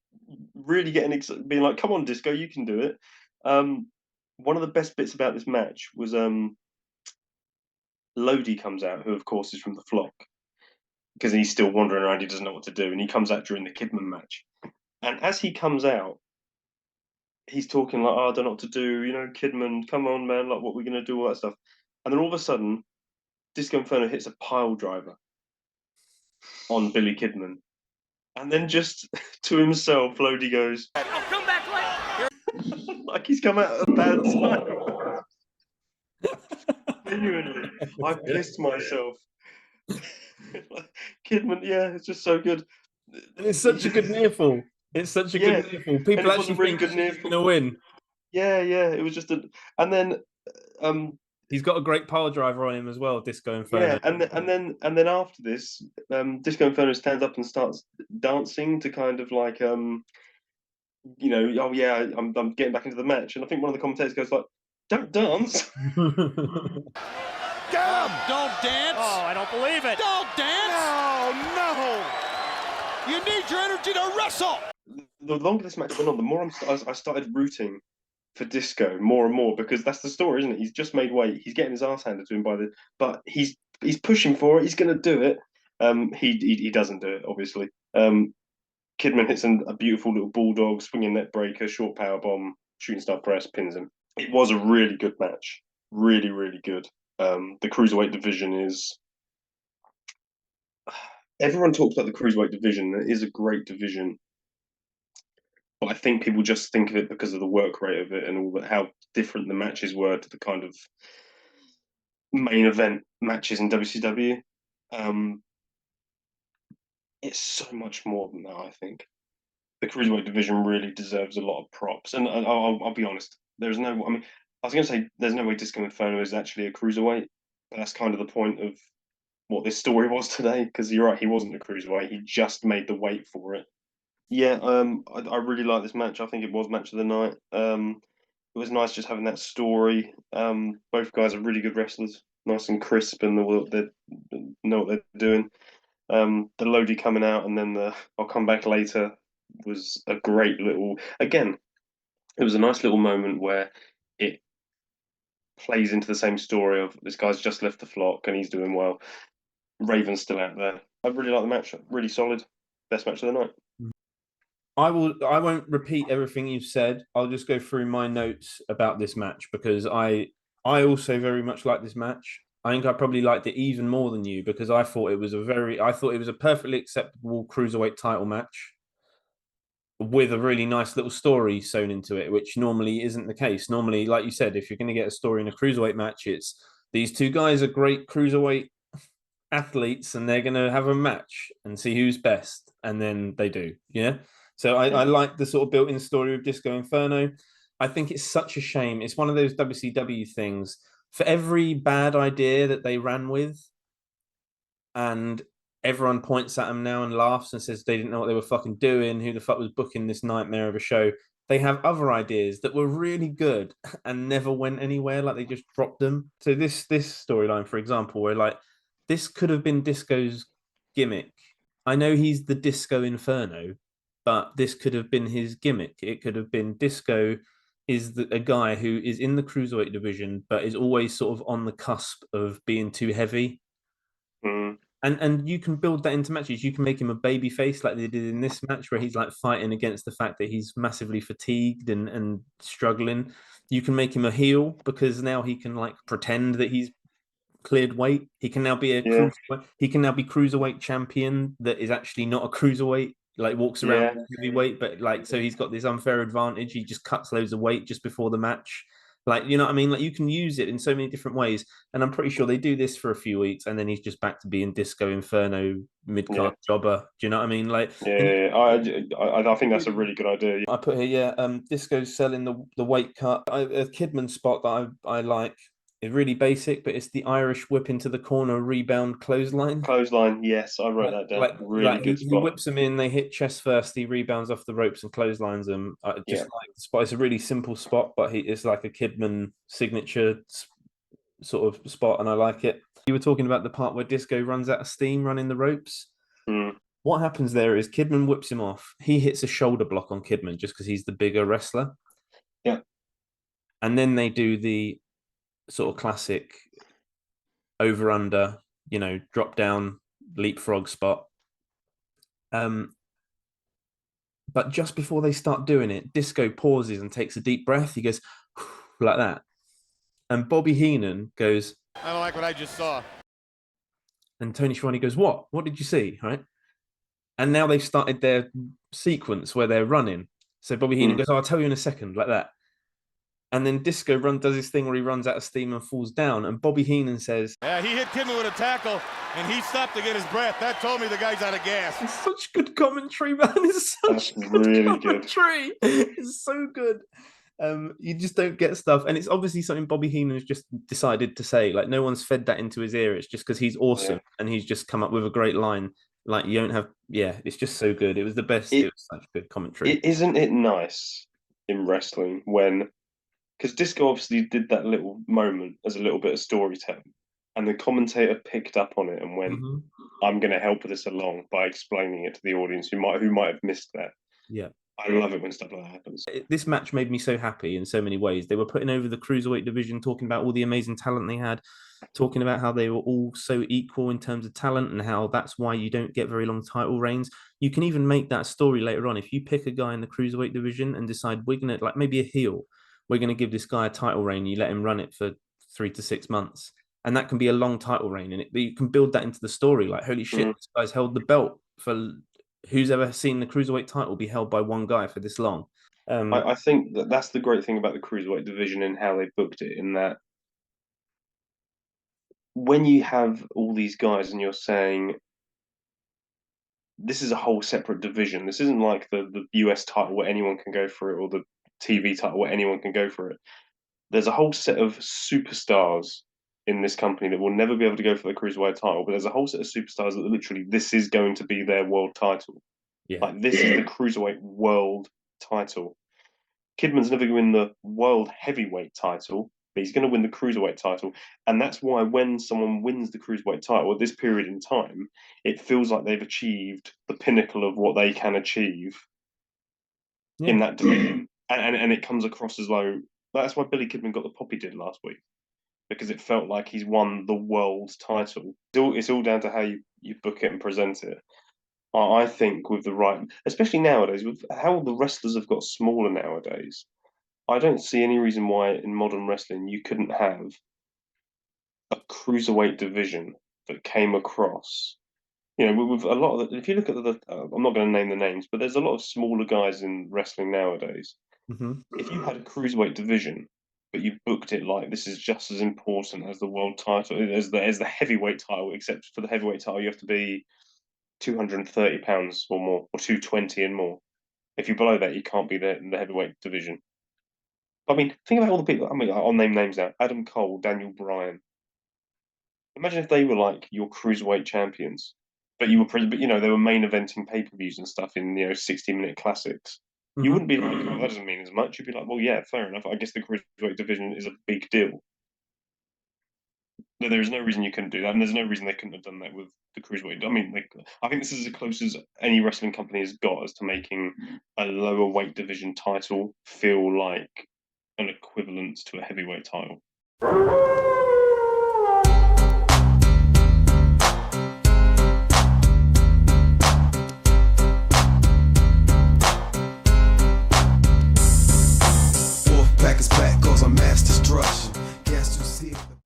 really being like, come on, Disco, you can do it. One of the best bits about this match was Lodi comes out, who of course is from the Flock, because he's still wandering around, he doesn't know what to do, and he comes out during the Kidman match. And as he comes out, he's talking like, oh, I don't know what to do, Kidman, come on, man, like, what we're going to do, all that stuff. And then all of a sudden, Disco Inferno hits a pile driver on Billy Kidman. And then just to himself, Lodi goes, I'll come back later. like he's come out at a bad time. Genuinely, I pissed myself. Kidman, yeah, it's just so good. And it's such a good near fall. It's such a good near fall. People actually really think good he's going to win. Yeah, it was just and then he's got a great pile driver on him as well, Disco Inferno. Yeah, and then after this, Disco Inferno stands up and starts dancing to kind of like oh yeah, I'm getting back into the match, and I think one of the commentators goes like, "Don't dance." Don't dance. Oh, I don't believe it. Don't dance. No. You need your energy to wrestle. The longer this match went on, the more I started rooting for Disco more and more, because that's the story, isn't it? He's just made weight. He's getting his ass handed to him but he's pushing for it. He's going to do it. He doesn't do it, obviously. Kidman hits a beautiful little bulldog, swinging net breaker, short power bomb, shooting star press, pins him. It was a really good match. Really, really good. The cruiserweight division is. Everyone talks about the cruiserweight division. It is a great division. But I think people just think of it because of the work rate of it and all that, how different the matches were to the kind of main event matches in WCW. It's so much more than that, I think. The cruiserweight division really deserves a lot of props. And I'll be honest, there's no. I mean, I was going to say there's no way Disco Inferno is actually a cruiserweight. But that's kind of the point of what this story was today. Because you're right, he wasn't a cruiserweight. He just made the weight for it. Yeah, I really like this match. I think it was match of the night. It was nice just having that story. Both guys are really good wrestlers, nice and crisp, and they know what they're doing. The Lodi coming out, and then the I'll come back later was a great little. Again, it was a nice little moment where it plays into the same story of this guy's just left the Flock and he's doing well. Raven's still out there. I really like the match. Really solid. Best match of the night. I won't repeat everything you've said. I'll just go through my notes about this match, because I also very much like this match. I think I probably liked it even more than you, because I thought it was a perfectly acceptable cruiserweight title match. with a really nice little story sewn into it, which normally isn't the case. Normally, like you said, if you're going to get a story in a cruiserweight match, it's these two guys are great cruiserweight athletes and they're going to have a match and see who's best. And then they do. Yeah. So I like the sort of built in story of Disco Inferno. I think it's such a shame. It's one of those WCW things. For every bad idea that they ran with, and everyone points at them now and laughs and says they didn't know what they were fucking doing. Who the fuck was booking this nightmare of a show? They have other ideas that were really good and never went anywhere. Like they just dropped them. So this storyline, for example, where like this could have been Disco's gimmick. I know he's the Disco Inferno, but this could have been his gimmick. It could have been Disco is a guy who is in the cruiserweight division, but is always sort of on the cusp of being too heavy. Mm. And you can build that into matches. You can make him a baby face like they did in this match where he's like fighting against the fact that he's massively fatigued and struggling. You can make him a heel because now he can like pretend that he's cleared weight. He can now be he can now be cruiserweight champion that is actually not a cruiserweight, like walks around heavyweight, but like so he's got this unfair advantage. He just cuts loads of weight just before the match. Like, you know what I mean? Like you can use it in so many different ways. And I'm pretty sure they do this for a few weeks and then he's just back to being Disco Inferno mid-card jobber. Do you know what I mean? Like I think that's a really good idea. I put here, Disco's selling the weight cut. A Kidman spot that I like. It's really basic, but it's the Irish whip into the corner rebound clothesline. Clothesline, yes, I wrote that down. Really good spot. He whips them in, they hit chest first, he rebounds off the ropes and clotheslines them. Like the spot. It's a really simple spot, but it's like a Kidman signature sort of spot, and I like it. You were talking about the part where Disco runs out of steam running the ropes. What happens there is Kidman whips him off. He hits a shoulder block on Kidman just because he's the bigger wrestler. Yeah. And then they do the sort of classic over under, drop down leapfrog spot. But just before they start doing it, Disco pauses and takes a deep breath. He goes like that. And Bobby Heenan goes, I don't like what I just saw. And Tony Schiavone goes, what? What did you see? Right. And now they've started their sequence where they're running. So Bobby Heenan goes, I'll tell you in a second, like that. And then Disco does his thing where he runs out of steam and falls down. And Bobby Heenan says, yeah, he hit Kidman with a tackle, and he stopped to get his breath. That told me the guy's out of gas. It's such good commentary, man. It's such really commentary. It's so good. You just don't get stuff. And it's obviously something Bobby Heenan has just decided to say. Like, no one's fed that into his ear. It's just because he's awesome and he's just come up with a great line. Like, you don't have... Yeah, it's just so good. It was the best. It was such good commentary. Isn't it nice in wrestling when... Because Disco obviously did that little moment as a little bit of storytelling, and the commentator picked up on it and went, "I'm going to help this along by explaining it to the audience who might have missed that." Yeah, I love it when stuff like that happens. This match made me so happy in so many ways. They were putting over the cruiserweight division, talking about all the amazing talent they had, talking about how they were all so equal in terms of talent and how that's why you don't get very long title reigns. You can even make that story later on if you pick a guy in the cruiserweight division and decide we're going to, like, maybe a heel. We're going to give this guy a title reign. You let him run it for 3 to 6 months. And that can be a long title reign. And you can build that into the story. Like, holy shit, this guy's held the belt for... Who's ever seen the cruiserweight title be held by one guy for this long? I think that's the great thing about the cruiserweight division and how they booked it, in that when you have all these guys and you're saying this is a whole separate division, this isn't like the US title where anyone can go for it, or the TV title where anyone can go for it. There's a whole set of superstars in this company that will never be able to go for the cruiserweight title, but there's a whole set of superstars that literally this is going to be their world title. Yeah. Like, this is the cruiserweight world title. Kidman's never going to win the world heavyweight title, but he's going to win the cruiserweight title. And that's why when someone wins the cruiserweight title at this period in time, it feels like they've achieved the pinnacle of what they can achieve in that division. And it comes across as though that's why Billy Kidman got the pop he did last week, because it felt like he's won the world title. It's all down to how you book it and present it. I think with the right, especially nowadays, with how the wrestlers have got smaller nowadays, I don't see any reason why in modern wrestling you couldn't have a cruiserweight division that came across with a lot of if you look at I'm not going to name the names, but there's a lot of smaller guys in wrestling nowadays. Mhm. If you had a cruiserweight division, but you booked it like this is just as important as the world title, as the heavyweight title, except for the heavyweight title, you have to be 230 pounds or more, or 220 and more. If you're below that, you can't be there in the heavyweight division. I mean, think about all the people. I mean, I'll name names now: Adam Cole, Daniel Bryan. Imagine if they were like your cruiserweight champions, but they were main eventing pay-per-views and stuff in 60-minute classics. You Mhm. wouldn't be like, oh, that doesn't mean as much. You'd be like, well, yeah, fair enough. I guess the cruiserweight division is a big deal. But there's no reason you couldn't do that, and there's no reason they couldn't have done that with the cruiserweight. I mean, I think this is as close as any wrestling company has got as to making a lower weight division title feel like an equivalent to a heavyweight title.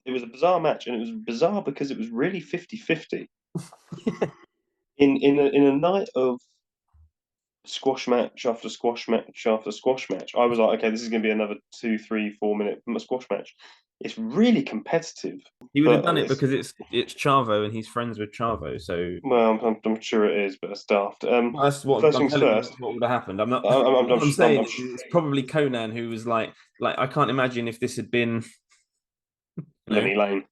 It was a bizarre match, and it was bizarre because it was really 50-50. In a night of squash match after squash match after squash match, I was like, okay, this is going to be another 2, 3, 4 minute squash match. It's really competitive. He would have but done it because it's Chavo and he's friends with Chavo. So Well, I'm sure it is, but it's daft. that's what First I'm things telling you. first. That's what would have happened. I'm not. I'm, What I'm saying is, sure. it's probably Conan who was like I can't imagine if this had been, Lenny Lane.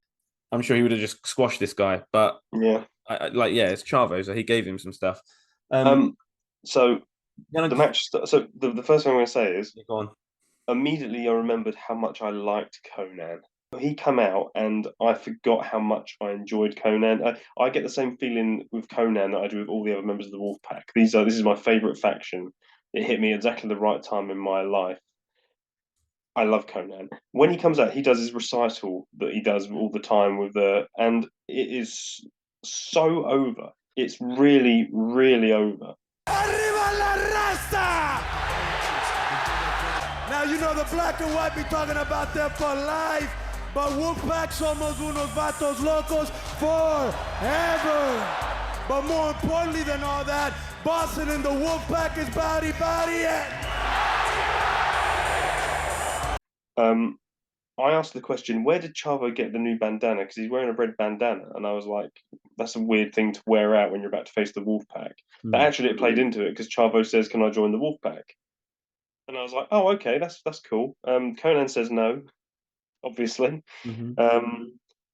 I'm sure he would have just squashed this guy. But Yeah. it's Chavo, so he gave him some stuff. So the match. So the first thing I'm going to say is, go on. immediately I remembered how much I liked Conan. He came out, and I forgot how much I enjoyed Conan. I get the same feeling with Conan that I do with all the other members of the Wolfpack. This is my favourite faction. It hit me exactly the right time in my life. I love Conan. When he comes out, he does his recital that he does all the time and it is so over. It's really, really over. Arriba la raza! Now you know the black and white be talking about them for life, but Wolfpack somos unos vatos locos forever. But more importantly than all that, Boston and the Wolfpack is body and... I asked the question, where did Chavo get the new bandana? Because he's wearing a red bandana, and I was like, that's a weird thing to wear out when you're about to face the Wolfpack. But actually, it played into it because Chavo says, "Can I join the Wolfpack?" And I was like, "Oh, okay, that's cool." Conan says no, obviously. And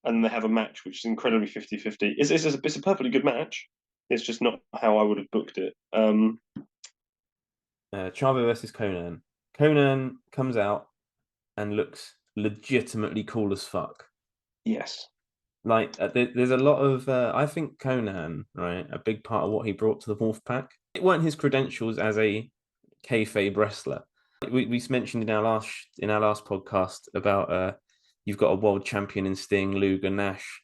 they have a match which is incredibly 50-50. It's a perfectly good match. It's just not how I would have booked it. Chavo versus Conan. Conan comes out and looks legitimately cool as fuck. Yes. Like there's a lot of I think Conan, right, a big part of what he brought to the Wolfpack. It weren't his credentials as a kayfabe wrestler. We mentioned in our last podcast about you've got a world champion in Sting, Luger, Nash,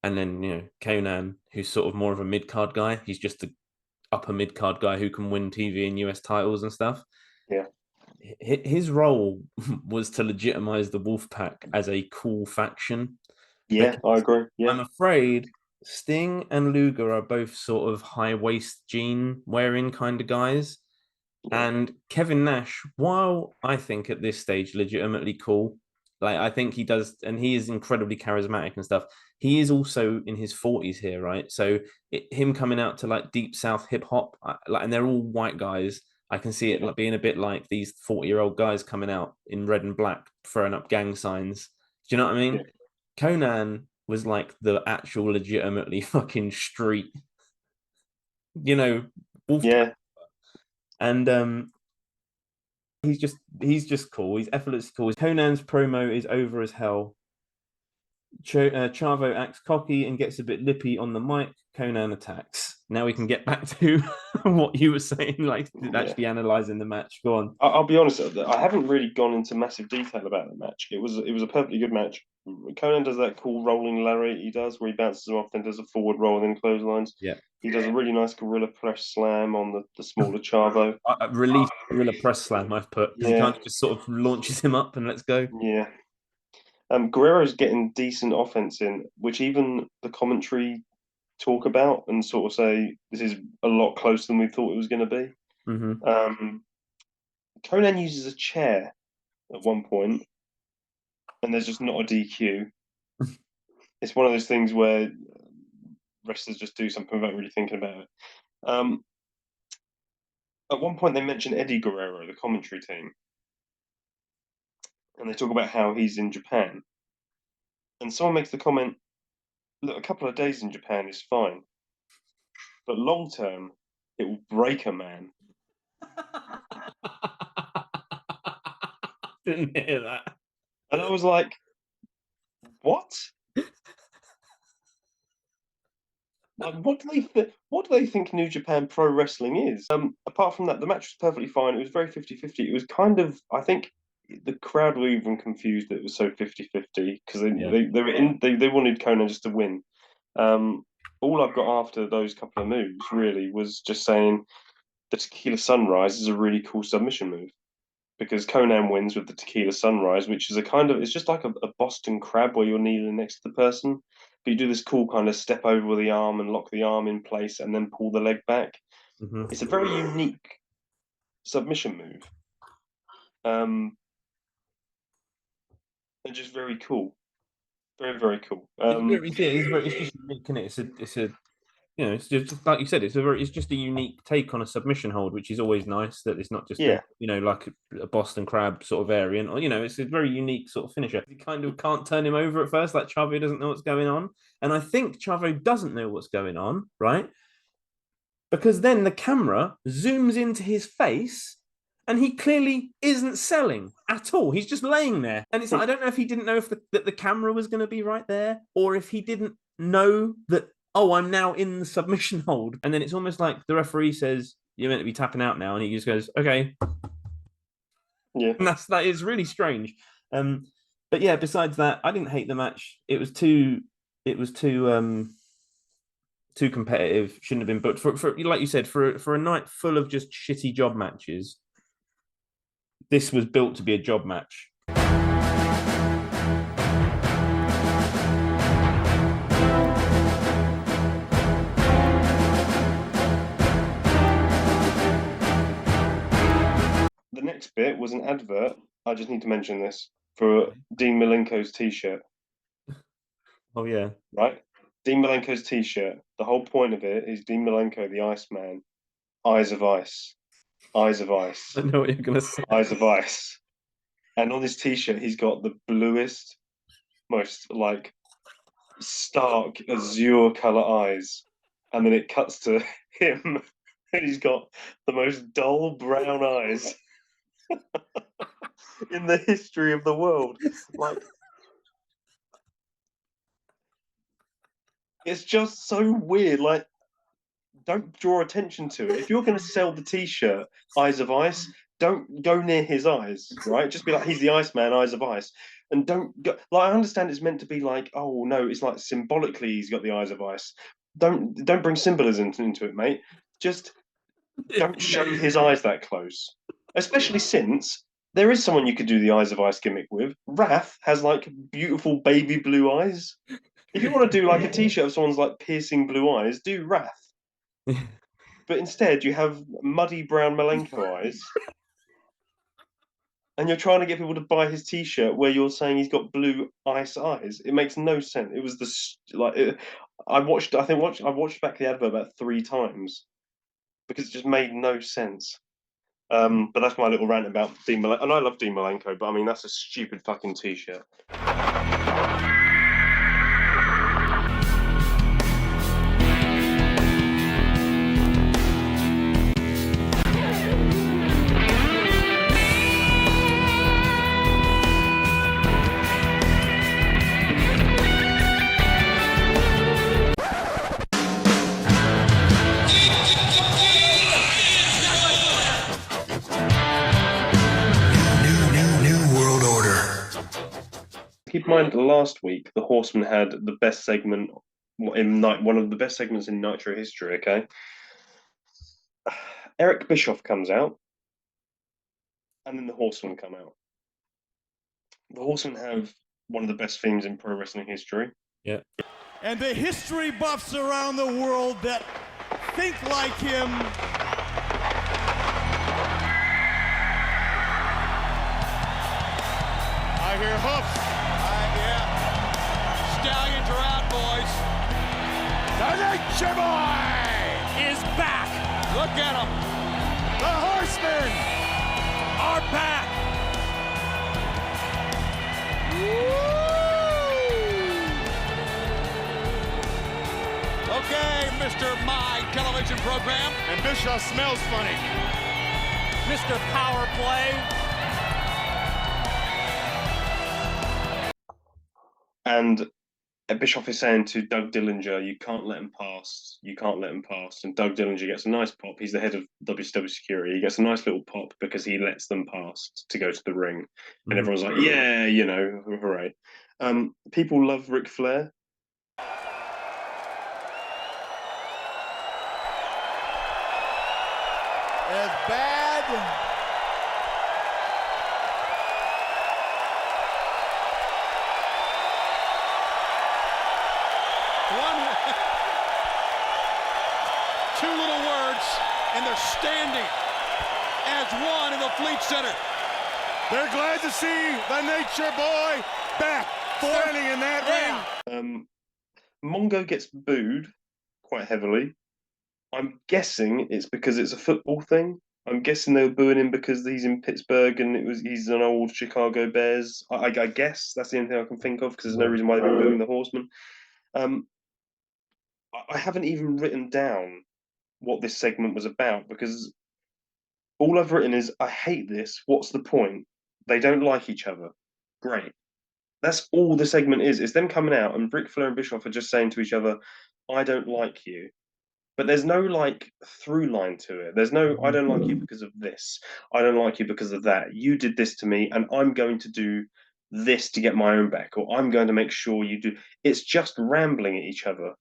and then Conan, who's sort of more of a mid card guy. He's just the upper mid card guy who can win TV and US titles and stuff. Yeah. His role was to legitimize the Wolfpack as a cool faction. Yeah, I agree. Yeah. I'm afraid Sting and Luger are both sort of high waist jean wearing kind of guys. Yeah. And Kevin Nash, while I think at this stage legitimately cool, like I think he does, and he is incredibly charismatic and stuff. He is also in his 40s here, right? So him coming out to like deep South hip hop, and they're all white guys. I can see it being a bit like these 40-year-old guys coming out in red and black, throwing up gang signs. Do you know what I mean? Yeah. Conan was like the actual legitimately fucking street, wolf. Yeah. And he's just cool. He's effortlessly cool. Conan's promo is over as hell. Chavo acts cocky and gets a bit lippy on the mic. Conan attacks. Now we can get back to what you were saying, actually analysing the match. Go on. I'll be honest, I haven't really gone into massive detail about the match. It was a perfectly good match. Conan does that cool rolling lariat he does, where he bounces him off, then does a forward roll, then clotheslines. Yeah. He does a really nice gorilla press slam on the smaller Chavo. Relief gorilla press slam, I've put. Because he kind of just sort of launches him up and let's go. Yeah. Guerrero's getting decent offense in, which even the commentary talk about and sort of say this is a lot closer than we thought it was going to be. Mm-hmm. Conan uses a chair at one point, and there's just not a DQ. It's one of those things where wrestlers just do something without really thinking about it. At one point, they mention Eddie Guerrero, the commentary team, and they talk about how he's in Japan. And someone makes the comment, look, a couple of days in Japan is fine, but long term, it will break a man. Didn't hear that. And I was like, what? Like, what do they think New Japan Pro Wrestling is? Apart from that, the match was perfectly fine. It was very 50-50. It was kind of, I think, the crowd were even confused that it was so 50-50 because they wanted Conan just to win. All I've got after those couple of moves really was just saying the Tequila Sunrise is a really cool submission move because Conan wins with the Tequila Sunrise, which is it's just like a Boston Crab where you're kneeling next to the person, but you do this cool kind of step over the arm and lock the arm in place and then pull the leg back. Mm-hmm. It's a very unique submission move, and just very cool, very very cool. It's just unique, isn't it? It's a it's just like you said, it's just a unique take on a submission hold, which is always nice. That it's not just like a Boston Crab sort of variant, or it's a very unique sort of finisher. You kind of can't turn him over at first, like Chavo doesn't know what's going on, and I think Chavo doesn't know what's going on, right? Because then the camera zooms into his face. And he clearly isn't selling at all. He's just laying there. And it's like, I don't know if he didn't know that the camera was going to be right there, or if he didn't know that, oh, I'm now in the submission hold. And then it's almost like the referee says, you're meant to be tapping out now. And he just goes, okay. Yeah. And that is really strange. But yeah, besides that, I didn't hate the match. It was too competitive. Shouldn't have been booked for like you said, for a night full of just shitty job matches. This was built to be a job match. The next bit was an advert. I just need to mention this for Dean Malenko's T-shirt. Oh yeah, right. Dean Malenko's T-shirt. The whole point of it is Dean Malenko, the Iceman, eyes of ice, eyes of ice. I know what you're gonna say. Eyes of ice. And on his T-shirt, he's got the bluest, most like stark azure color eyes, and then it cuts to him, and he's got the most dull brown eyes in the history of the world. Like, it's just so weird. Like, don't draw attention to it. If you're going to sell the T-shirt Eyes of Ice, don't go near his eyes, right? Just be like, he's the Iceman, Eyes of Ice. And don't go, like, I understand it's meant to be like, oh no, it's like symbolically he's got the Eyes of Ice. Don't bring symbolism into it, mate. Just don't show his eyes that close. Especially since there is someone you could do the Eyes of Ice gimmick with. Wrath has like beautiful baby blue eyes. If you want to do like a T-shirt of someone's like piercing blue eyes, do Wrath. But instead, you have muddy brown Malenko eyes, and you're trying to get people to buy his T-shirt where you're saying he's got blue ice eyes. It makes no sense. It was I watched back the advert about 3 times because it just made no sense. But that's my little rant about Dean Malenko, and I love Dean Malenko, but I mean that's a stupid fucking T-shirt. Keep in mind, last week the Horsemen had the best segment one of the best segments in Nitro history. Okay, Eric Bischoff comes out, and then the Horsemen come out. The Horsemen have one of the best themes in pro wrestling history. Yeah. And the history buffs around the world that think like him. I hear hoofs. Yeah. Stallions are out, boys. The Nature Boy Is back. Look at them. The Horsemen are back. Okay, Mr. My television program. And Bischoff smells funny. Mr. Power Play. And Bischoff is saying to Doug Dillinger, "You can't let him pass. You can't let him pass." And Doug Dillinger gets a nice pop. He's the head of WCW security. He gets a nice little pop because he lets them pass to go to the ring. And everyone's like, "Yeah, you know, hooray!" People love Ric Flair. As bad. Two little words, and they're standing as one in the Fleet Center. They're glad to see the Nature Boy back, standing in that ring. Mongo gets booed quite heavily. I'm guessing it's because it's a football thing. I'm guessing they were booing him because he's in Pittsburgh and he's an old Chicago Bears. I guess that's the only thing I can think of because there's no reason why they've been booing the Horsemen. I haven't even written down what this segment was about because all I've written is, I hate this. What's the point? They don't like each other. Great. That's all the segment is. It's them coming out and Ric Flair and Bischoff are just saying to each other, I don't like you. But there's no like through line to it. There's no, I don't like you because of this. I don't like you because of that. You did this to me and I'm going to do this to get my own back, or I'm going to make sure you do. It's just rambling at each other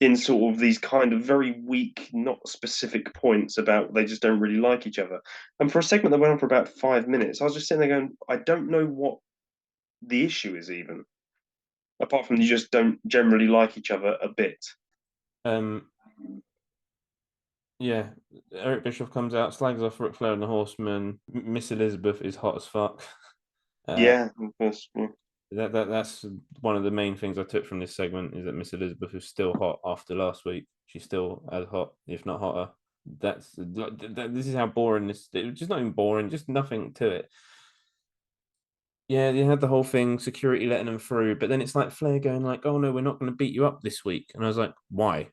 in sort of these kind of very weak, not specific points about they just don't really like each other. And for a segment that went on for about 5 minutes, I was just sitting there going, I don't know what the issue is even, apart from you just don't generally like each other a bit. Yeah, Eric Bischoff comes out, slags off Ric Flair and the Horsemen. Miss Elizabeth is hot as fuck. Yeah. That's one of the main things I took from this segment is that Miss Elizabeth is still hot after last week. She's still as hot, if not hotter. This is how boring this. It's just not even boring, just nothing to it. Yeah, you had the whole thing, security letting them through, but then it's like Flair going like, "Oh no, we're not going to beat you up this week," and I was like, "Why?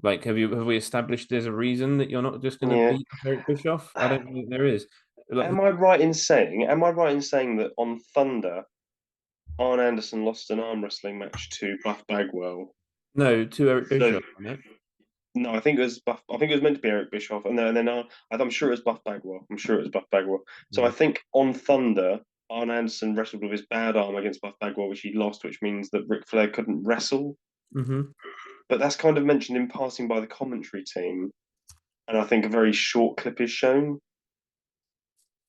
Like, have we established there's a reason that you're not just going to beat Eric Bischoff? I don't think there is." Like, Am I right in saying that on Thunder, Arn Anderson lost an arm wrestling match to Buff Bagwell? no, to Eric Bischoff, wasn't it? No, I think it was Buff. I think it was meant to be Eric Bischoff, and then I'm sure it was Buff Bagwell. So I think on Thunder, Arn Anderson wrestled with his bad arm against Buff Bagwell, which he lost, which means that Ric Flair couldn't wrestle. Mm-hmm. But that's kind of mentioned in passing by the commentary team, and I think a very short clip is shown.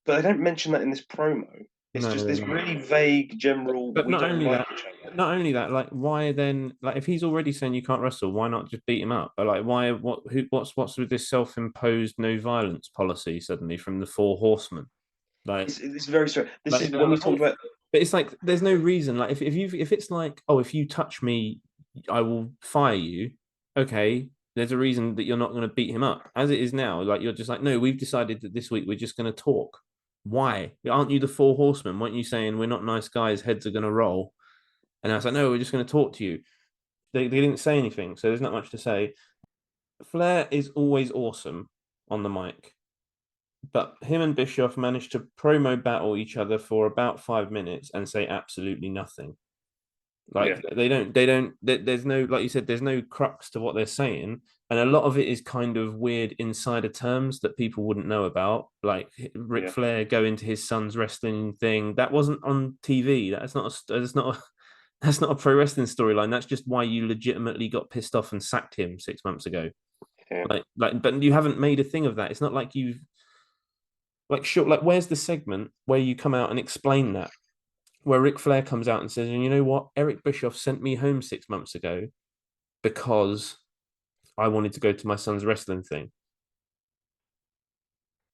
But they don't mention that in this promo. It's just this really vague, general. But not only that, like, why then? Like, if he's already saying you can't wrestle, why not just beat him up? But like, why? What's with this self-imposed no violence policy suddenly from the Four Horsemen? Like, it's very strange. This like, is when we talk about. But it's like there's no reason. Like, if it's like, oh, if you touch me, I will fire you. Okay, there's a reason that you're not going to beat him up. As it is now, like you're just like, no, we've decided that this week we're just going to talk. Why? Aren't you the Four Horsemen? Weren't you saying we're not nice guys, heads are going to roll? And I was like, no, we're just going to talk to you. They didn't say anything, so there's not much to say. Flair is always awesome on the mic, but him and Bischoff managed to promo battle each other for about 5 minutes and say absolutely nothing. Like they don't. There's no, like you said, there's no crux to what they're saying, and a lot of it is kind of weird insider terms that people wouldn't know about. Like Ric Flair going to his son's wrestling thing that wasn't on TV. That's not a pro wrestling storyline. That's just why you legitimately got pissed off and sacked him 6 months ago. Yeah. But you haven't made a thing of that. It's not like you've like sure. Like where's the segment where you come out and explain that? where Ric Flair comes out and says, and you know what? Eric Bischoff sent me home 6 months ago because I wanted to go to my son's wrestling thing.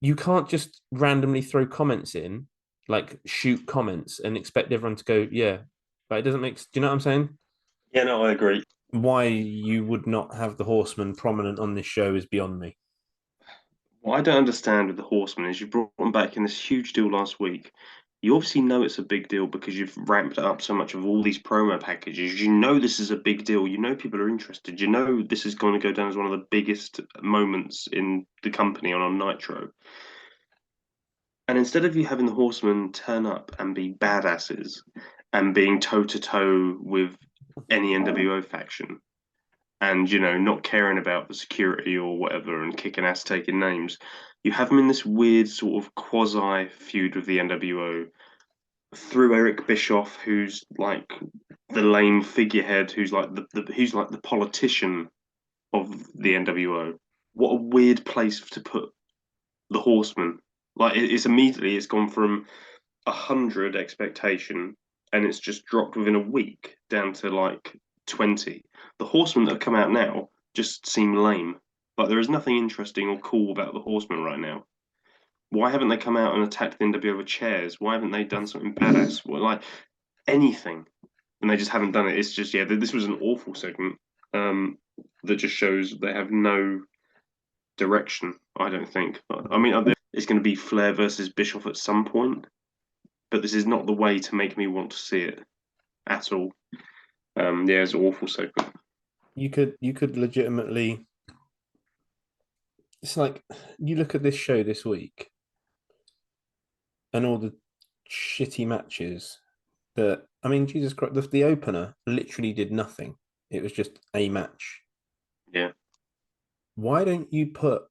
You can't just randomly throw comments in, like shoot comments and expect everyone to go, yeah. But it doesn't make, do you know what I'm saying? Yeah, no, I agree. Why you would not have the Horsemen prominent on this show is beyond me. What I don't understand with the Horsemen is you brought them back in this huge deal last week. You obviously know it's a big deal because you've ramped it up so much of all these promo packages. You know this is a big deal. You know people are interested. You know this is going to go down as one of the biggest moments in the company on Nitro. And instead of you having the Horsemen turn up and be badasses and being toe to toe with any NWO faction, and not caring about the security or whatever and kicking ass taking names, you have them in this weird sort of quasi feud with the NWO through Eric Bischoff, who's like the lame figurehead, who's like the politician of the NWO. What a weird place to put the Horsemen. Like it's gone from 100 expectation and it's just dropped within a week down to like 20. The Horsemen that have come out now just seem lame. Like there is nothing interesting or cool about the Horsemen right now. Why haven't they come out and attacked the NWO with chairs? Why haven't they done something badass? Well, like anything, and they just haven't done it. It's just this was an awful segment that just shows they have no direction. I don't think. I mean, it's going to be Flair versus Bischoff at some point, but this is not the way to make me want to see it at all. It's an awful segment. You could legitimately. It's like you look at this show this week, and all the shitty matches. I mean, Jesus Christ, the opener literally did nothing. It was just a match. Yeah. Why don't you put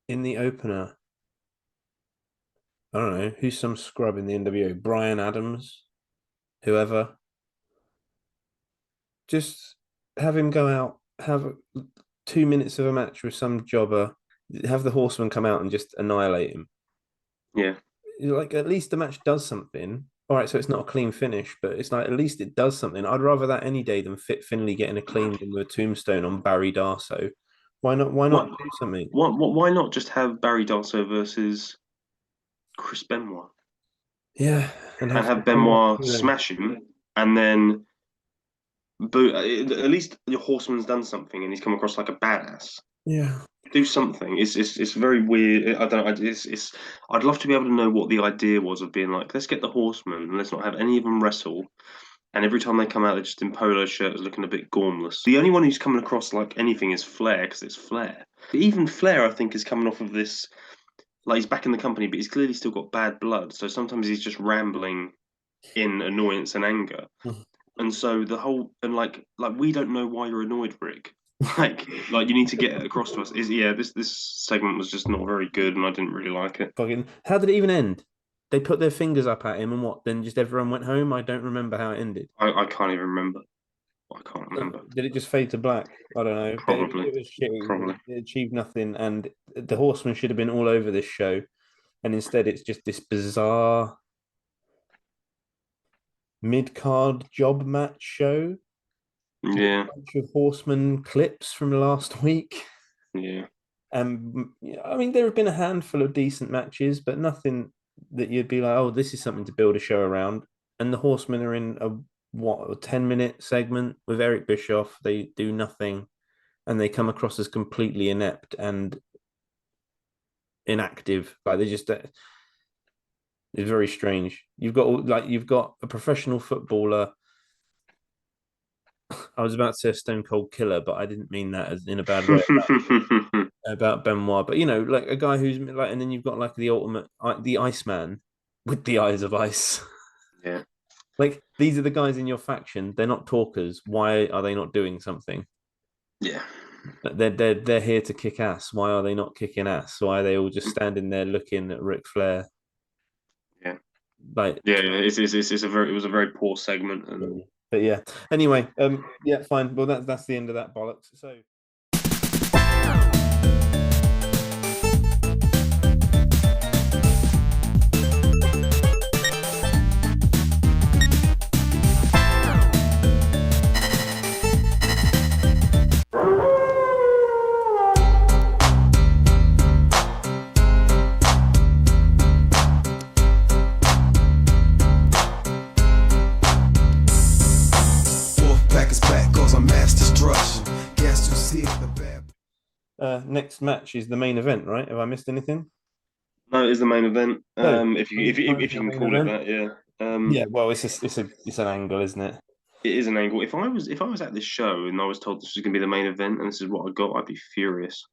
in the opener? I don't know who's some scrub in the NWO. Brian Adams, whoever. Just have him go out, have 2 minutes of a match with some jobber, have the Horseman come out and just annihilate him. Yeah. Like, at least the match does something. All right, so it's not a clean finish, but it's like at least it does something. I'd rather that any day than Fit Finlay getting a clean win with a tombstone on Barry Darso. Why not do something? Why not just have Barry Darso versus Chris Benoit? Yeah, and have Benoit smash him, and then at least your Horseman's done something, and he's come across like a badass. Yeah, do something. It's very weird. I don't know. I'd love to be able to know what the idea was of being like, let's get the Horsemen and let's not have any of them wrestle. And every time they come out, they're just in polo shirts, looking a bit gormless. The only one who's coming across like anything is Flair, because it's Flair. But even Flair, I think, is coming off of this. Like, he's back in the company, but he's clearly still got bad blood. So sometimes he's just rambling in annoyance and anger. And so like we don't know why you're annoyed, Rick. Like you need to get it across to us. This segment was just not very good, and I didn't really like it. How did it even end? They put their fingers up at him, and what? Then just everyone went home. I don't remember how it ended. I can't even remember. I can't remember. Did it just fade to black? I don't know. Probably. It was shitty. Probably. It achieved nothing, and the Horsemen should have been all over this show, and instead it's just this bizarre mid-card job match show. Yeah. A bunch of Horseman clips from last week. Yeah. I mean, there have been a handful of decent matches, but nothing that you'd be like, oh, this is something to build a show around. And the Horsemen are in a 10-minute segment with Eric Bischoff. They do nothing, and they come across as completely inept and inactive. Like, they just... It's very strange. You've got a professional footballer. I was about to say a stone cold killer, but I didn't mean that as in a bad way about Benoit. But like a guy who's like, and then you've got like the ultimate, the Iceman with the eyes of ice. Yeah. Like, these are the guys in your faction. They're not talkers. Why are they not doing something? Yeah. They're here to kick ass. Why are they not kicking ass? Why are they all just standing there looking at Ric Flair? Yeah. Like, it was a very poor segment. And... But yeah. Anyway, fine. Well, that's the end of that bollocks. So. next match is the main event, right? Have I missed anything? No, it is the main event. So, If you can call it that, yeah. Yeah, well, it's an angle, isn't it? It is an angle. If I was at this show and I was told this was going to be the main event and this is what I got, I'd be furious.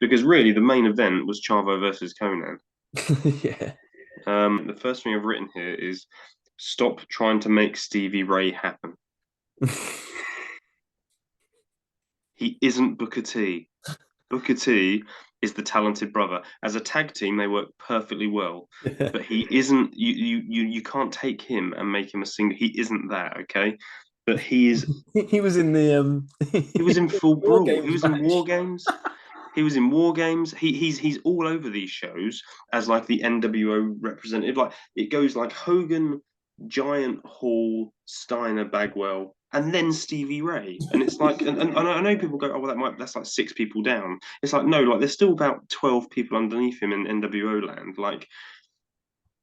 Because really, the main event was Chavo versus Conan. Yeah. The first thing I've written here is stop trying to make Stevie Ray happen. He isn't Booker T. Booker T is the talented brother. As a tag team, they work perfectly well. But he isn't. You can't take him and make him a single. He isn't that, okay? But he is. He was in the He was in Full War Brawl. Games He was in match. War Games. He was in War Games. He's all over these shows as like the NWO representative. Like it goes like Hogan, Giant, Hall, Steiner, Bagwell, and then Stevie Ray. And it's like, and I know people go, oh well, that's like 6 people down. It's like no, like there's still about 12 people underneath him in NWO land. Like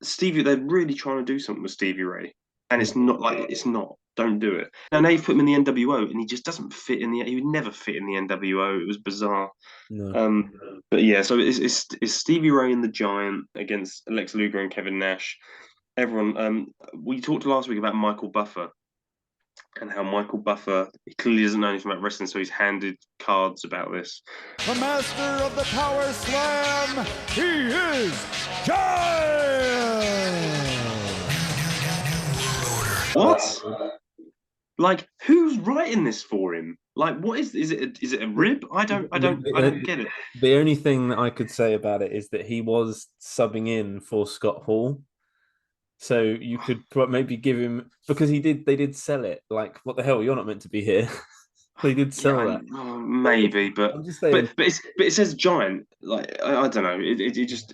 Stevie, they're really trying to do something with Stevie Ray, and it's not like it's not. Don't do it. Now you've put him in the NWO, and he just doesn't fit in the. He would never fit in the NWO. It was bizarre. No. But yeah, so it's Stevie Ray and the Giant against Lex Luger and Kevin Nash. Everyone, we talked last week about Michael Buffer and how Michael Buffer he clearly doesn't know anything about wrestling, so he's handed cards about this. The master of the power slam, he is Giant! What? Like, who's writing this for him? Like, what is it? Is it a rib? I don't get it. The only thing that I could say about it is that he was subbing in for Scott Hall, so you could maybe give him because they did sell it. Like, what the hell? You're not meant to be here. They did sell that. Maybe, but I'm just saying. But it says Giant. Like, I don't know. It just.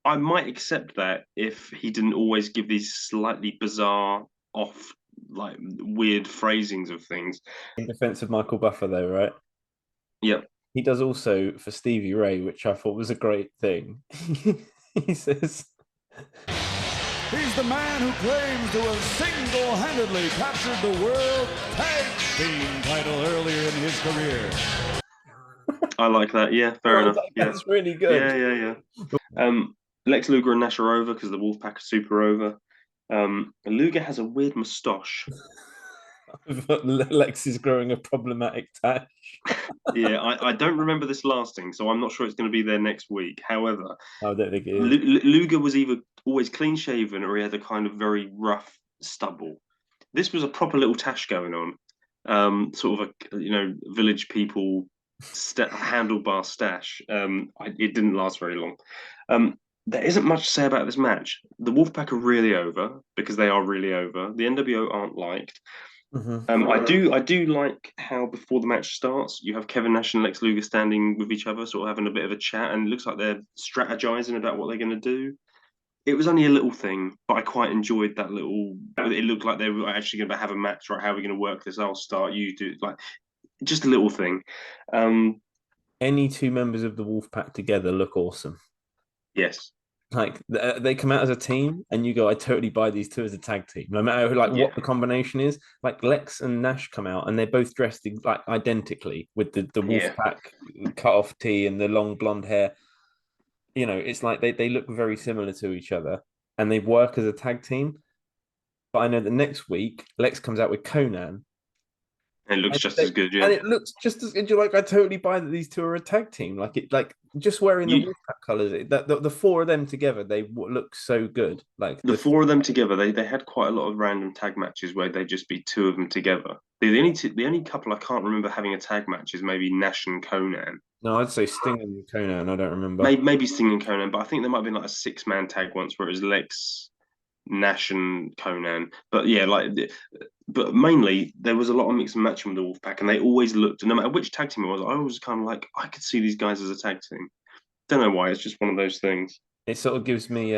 I might accept that if he didn't always give these slightly bizarre, off, like weird phrasings of things. In defense of Michael Buffer, though, right? Yep. He does also for Stevie Ray, which I thought was a great thing. He says, He's the man who claims to have single-handedly captured the World Tag Team title earlier in his career. I like that. Yeah, fair enough. Yeah. That's really good. Yeah. Lex Luger and Nash are over because the Wolfpack are super over. Luger has a weird moustache. Lex is growing a problematic tash. Yeah, I don't remember this lasting, so I'm not sure it's going to be there next week. However, I don't think it is. Luger was either always clean shaven or he had a kind of very rough stubble. This was a proper little tash going on, sort of a village people handlebar stash. It didn't last very long. There isn't much to say about this match. The Wolfpack are really over because they are really over. The NWO aren't liked. Mm-hmm. I do like how before the match starts, you have Kevin Nash and Lex Luger standing with each other, sort of having a bit of a chat, and it looks like they're strategizing about what they're going to do. It was only a little thing, but I quite enjoyed that little. It looked like they were actually going to have a match, right? How are we going to work this? I'll start, you do. Like, just a little thing. Any 2 members of the Wolfpack together look awesome. Yes. Like they come out as a team, and you go, I totally buy these 2 as a tag team, no matter what the combination is. Like Lex and Nash come out, and they're both dressed like identically with the Wolfpack cut off tee and the long blonde hair. You know, it's like they look very similar to each other, and they work as a tag team. But I know that next week Lex comes out with Conan. It looks just as good, yeah. And it looks just as good. You're like, I totally buy that these 2 are a tag team. Like just wearing the Wolfpack colors. The 4 of them together, they look so good. Like the 4 of them together, they had quite a lot of random tag matches where they'd just be 2 of them together. The only couple I can't remember having a tag match is maybe Nash and Conan. No, I'd say Sting and Conan. I don't remember. Maybe Sting and Conan, but I think there might have been like a 6-man tag once where it was Lex, Nash and Conan. But yeah, but mainly there was a lot of mix and matching with the Wolfpack, and they always looked, and no matter which tag team it was, I was kind of like, I could see these guys as a tag team. Don't know why, it's just one of those things. It sort of gives me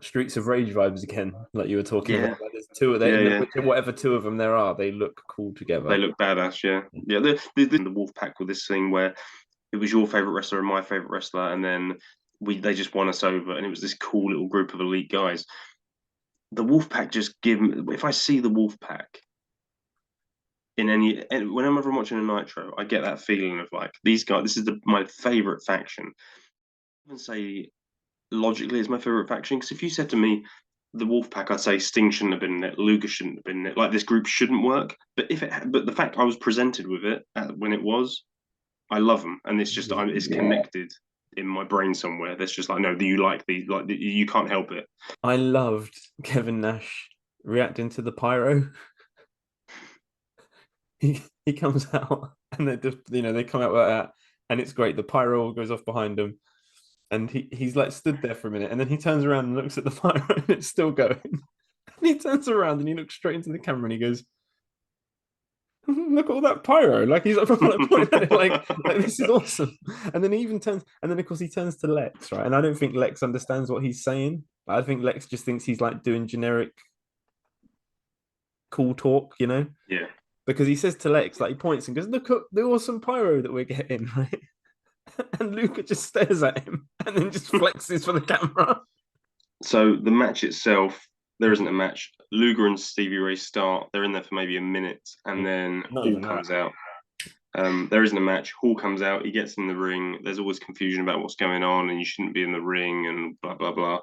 Streets of Rage vibes again, like you were talking about. Like, there's 2 of them, whatever 2 of them there are, they look cool together. They look badass, yeah. Yeah, the Wolfpack with this thing where it was your favorite wrestler and my favorite wrestler, and then they just won us over, and it was this cool little group of elite guys. The Wolfpack just if I see the Wolfpack, whenever I'm watching a Nitro, I get that feeling of like these guys. This is my favorite faction. I wouldn't say logically it's my favorite faction because if you said to me the Wolfpack, I'd say Sting shouldn't have been in it, Luger shouldn't have been in it. Like this group shouldn't work. But the fact I was presented with it when it was, I love them, and it's just it's connected in my brain somewhere. That's just like no, you like you can't help it. I loved Kevin Nash reacting to the pyro. He comes out and they just they come out like that, and it's great. The pyro goes off behind him, and he's like stood there for a minute, and then he turns around and looks at the pyro, and it's still going. And he turns around and he looks straight into the camera and he goes, "Look at all that pyro!" Like he's like, pointing at it, like this is awesome. And then he even turns, and then of course he turns to Lex, right? And I don't think Lex understands what he's saying. I think Lex just thinks he's like doing generic cool talk, Yeah. Because he says to Lex, like he points and goes, "Look at the awesome pyro that we're getting," right? And Luca just stares at him and then just flexes for the camera. So the match itself, there isn't a match. Luger and Stevie Ray start. They're in there for maybe a minute, and then Hall comes out. There isn't a match. Hall comes out. He gets in the ring. There's always confusion about what's going on, and you shouldn't be in the ring, and blah blah blah.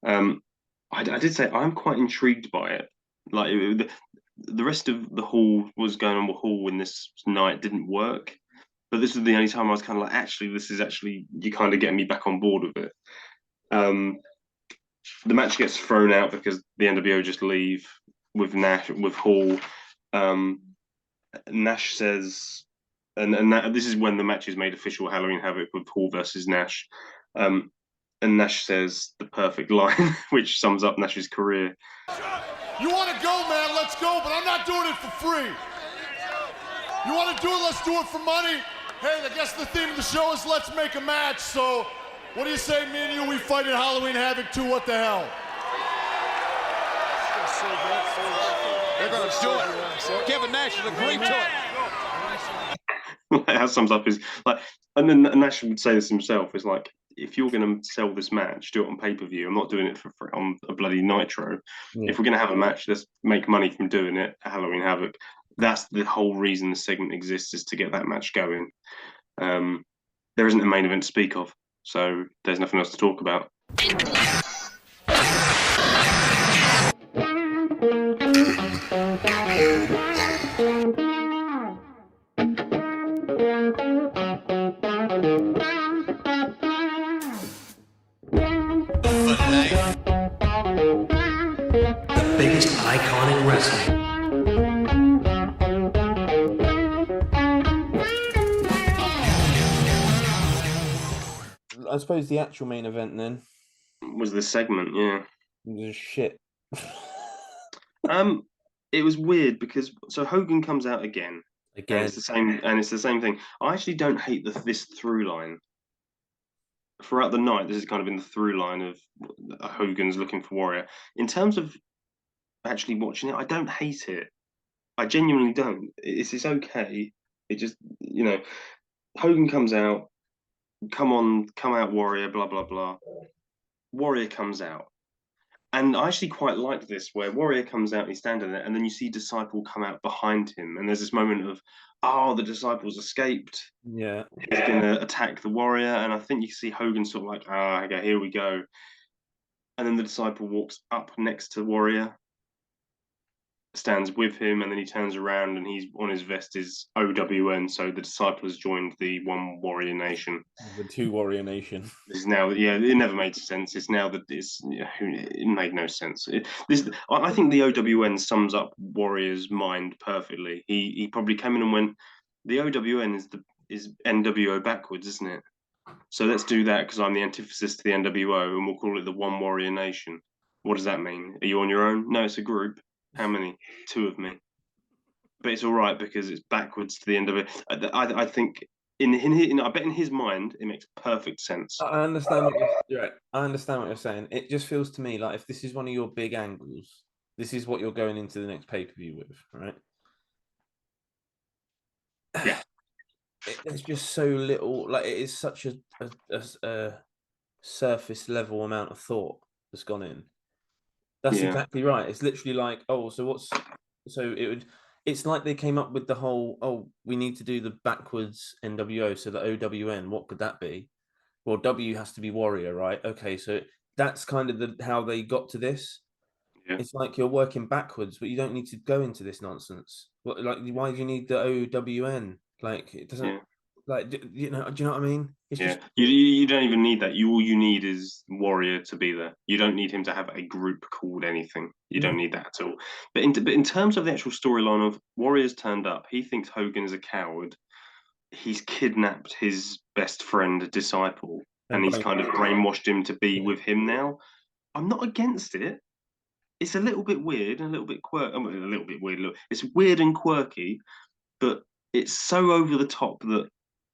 I did say I'm quite intrigued by it. Like the rest of the Hall was going on with Hall when this night didn't work, but this was the only time I was kind of like, actually, this is actually you kind of getting me back on board with it. The match gets thrown out because the NWO just leave with Hall. Nash says, and this is when the match is made official: Halloween Havoc with Hall versus Nash. And Nash says the perfect line, which sums up Nash's career. You want to go, man? Let's go, but I'm not doing it for free. You want to do it? Let's do it for money. Hey, I guess the theme of the show is let's make a match. So, what do you say, me and you? We fight in Halloween Havoc 2. What the hell? They're going to do it. Kevin Nash has agreed to it. That sums up his like, and then Nash would say this himself. It's like, if you're going to sell this match, do it on pay-per-view. I'm not doing it for free on a bloody Nitro. Yeah. If we're going to have a match, let's make money from doing it at Halloween Havoc. That's the whole reason the segment exists, is to get that match going. There isn't a main event to speak of, so there's nothing else to talk about. The biggest icon in wrestling. I suppose the actual main event then was the segment, yeah. It was shit. It was weird because Hogan comes out again. And it's the same thing. I actually don't hate this through line. Throughout the night, this has kind of been the through line of Hogan's looking for Warrior. In terms of actually watching it, I don't hate it. I genuinely don't. It's okay. It just, Hogan comes out, come out Warrior, blah, blah, blah. Warrior comes out. And I actually quite like this, where Warrior comes out, he's standing there, and then you see Disciple come out behind him. And there's this moment of, the Disciple's escaped. Yeah. He's going to attack the Warrior. And I think you see Hogan sort of like, okay, here we go. And then the Disciple walks up next to Warrior, stands with him, and then he turns around and he's on his vest is OWN. So the Disciple has joined the One Warrior Nation. The Two Warrior Nation. This is now, it never made sense. It's now that it made no sense. I think the OWN sums up Warrior's mind perfectly. He probably came in and went, the OWN is NWO backwards, isn't it? So let's do that because I'm the antithesis to the NWO, and we'll call it the One Warrior Nation. What does that mean? Are you on your own? No, it's a group. How many? 2 of me. But it's all right because it's backwards to the end of it. I think I bet in his mind it makes perfect sense. I understand what you're right. I understand what you're saying. It just feels to me like if this is one of your big angles, this is what you're going into the next pay-per-view with, right? Yeah. There's just so little. Like it is such a surface level amount of thought that's gone in. That's exactly right. It's literally like, so It's like they came up with the whole, we need to do the backwards NWO, so the OWN, what could that be? Well, W has to be Warrior, right? Okay, so that's kind of how they got to this. Yeah. It's like you're working backwards, but you don't need to go into this nonsense. Like, why do you need the OWN? Like, it doesn't. Yeah. Like, do you know what I mean? It's Yeah, just you don't even need that. All you need is Warrior to be there. You don't need him to have a group called anything. You don't need that at all. But in terms of the actual storyline of Warrior's turned up, he thinks Hogan is a coward. He's kidnapped his best friend, Disciple, and he's kind of brainwashed him to be with him now. I'm not against it. It's a little bit weird and a little bit quirky. A little bit weird. Look, it's weird and quirky, but it's so over the top that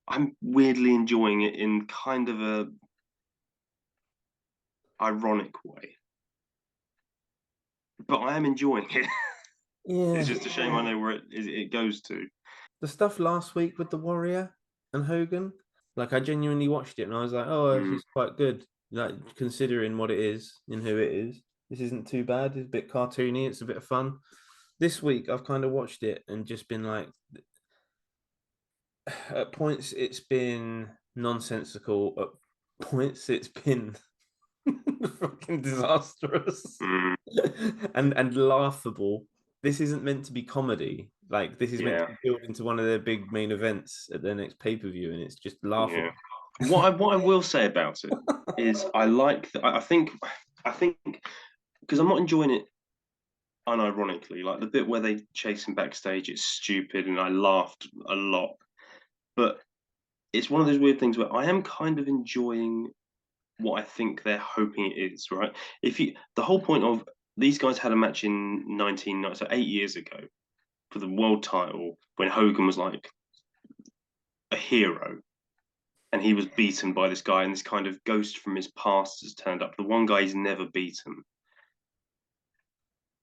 I'm weirdly enjoying it in kind of a ironic way. But I am enjoying it. Yeah. It's just a shame I know where it goes to. The stuff last week with the Warrior and Hogan, like I genuinely watched it and I was like, oh, this is quite good. Like considering what it is and who it is, this isn't too bad. It's a bit cartoony. It's a bit of fun. This week I've kind of watched it and just been like, at points it's been nonsensical. At points it's been fucking disastrous and laughable. This isn't meant to be comedy. Like this is meant to be built into one of their big main events at their next pay-per-view, and it's just laughable. Yeah. What I will say about it is I like that. I think because I'm not enjoying it unironically. Like the bit where they chase him backstage, it's stupid, and I laughed a lot. But it's one of those weird things where I am kind of enjoying what I think they're hoping it is. Right? The whole point of these guys had a match in 1990, so 8 years ago, for the world title when Hogan was like a hero, and he was beaten by this guy, and this kind of ghost from his past has turned up. The one guy he's never beaten.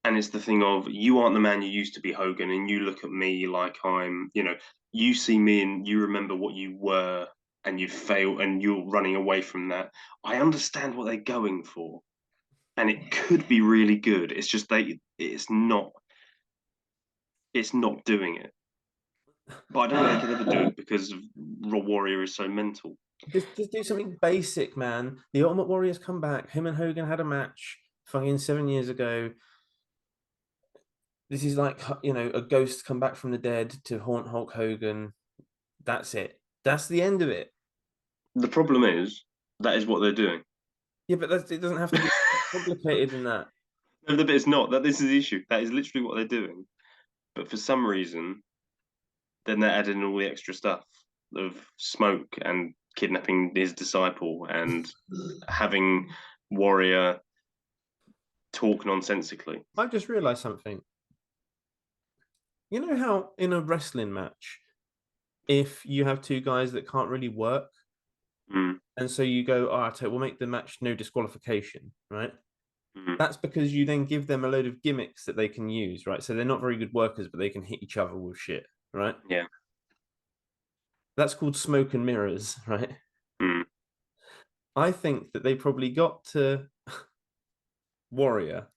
And it's the thing of, you aren't the man you used to be, Hogan, and you look at me like I'm, you see me and you remember what you were, and you fail, and you're running away from that. I understand what they're going for, and it could be really good. It's just it's not doing it. But I don't think they could ever do it because Raw Warrior is so mental. Just do something basic, man. The Ultimate Warrior's come back. Him and Hogan had a match fucking 7 years ago. This is like, a ghost come back from the dead to haunt Hulk Hogan. That's it. That's the end of it. The problem is, that is what they're doing. Yeah, but it doesn't have to be complicated than that. No, but it's not. This is the issue. That is literally what they're doing. But for some reason, then they're adding all the extra stuff of Smoke and kidnapping his disciple and having Warrior talk nonsensically. I've just realised something. You know how in a wrestling match, if you have two guys that can't really work, and so you go, we'll make the match no disqualification, right? That's because you then give them a load of gimmicks that they can use, right? So they're not very good workers, but they can hit each other with shit, right? Yeah. That's called smoke and mirrors, right? I think that they probably got to Warrior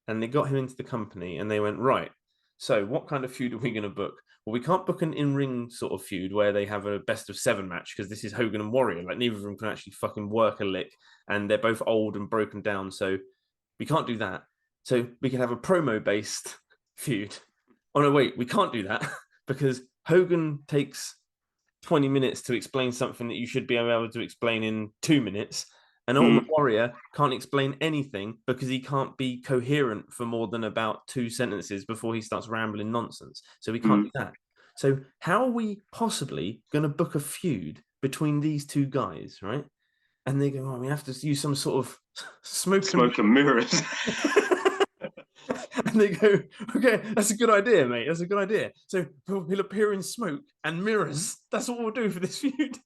and they got him into the company and they went, right, so what kind of feud are we going to book? Well, we can't book an in-ring sort of feud where they have a best of 7 match because this is Hogan and Warrior. Like, neither of them can actually fucking work a lick and they're both old and broken down. So we can't do that. So we can have a promo-based feud. Oh, no, wait, we can't do that because Hogan takes 20 minutes to explain something that you should be able to explain in 2 minutes. And Ultimate Warrior can't explain anything because he can't be coherent for more than about 2 sentences before he starts rambling nonsense. So we can't do that. So how are we possibly going to book a feud between these two guys, right? And they go, we have to use some sort of smoke and mirrors. And they go, okay, that's a good idea, mate. That's a good idea. So he'll appear in smoke and mirrors. That's what we'll do for this feud.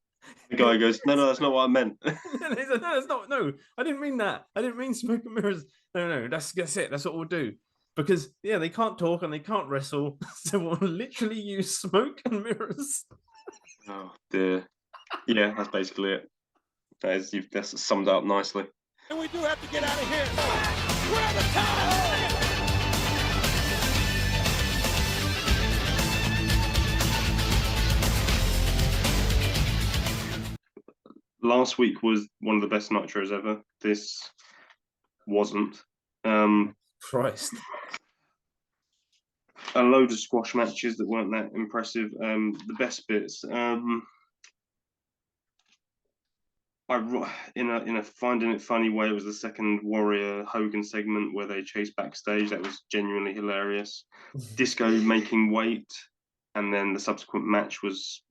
The guy goes, no, that's not what I meant. He's like, no, that's not. No, I didn't mean that. I didn't mean smoke and mirrors. No, that's it. That's what we'll do. Because they can't talk and they can't wrestle, so we'll literally use smoke and mirrors. Oh dear. Yeah, that's basically it. That's summed up nicely. And we do have to get out of here. We're out of time. Last week was one of the best Nitros ever. This wasn't. Christ. A load of squash matches that weren't that impressive. The best bits. In a finding it funny way, it was the second Warrior Hogan segment where they chased backstage. That was genuinely hilarious. Disco making weight, and then the subsequent match was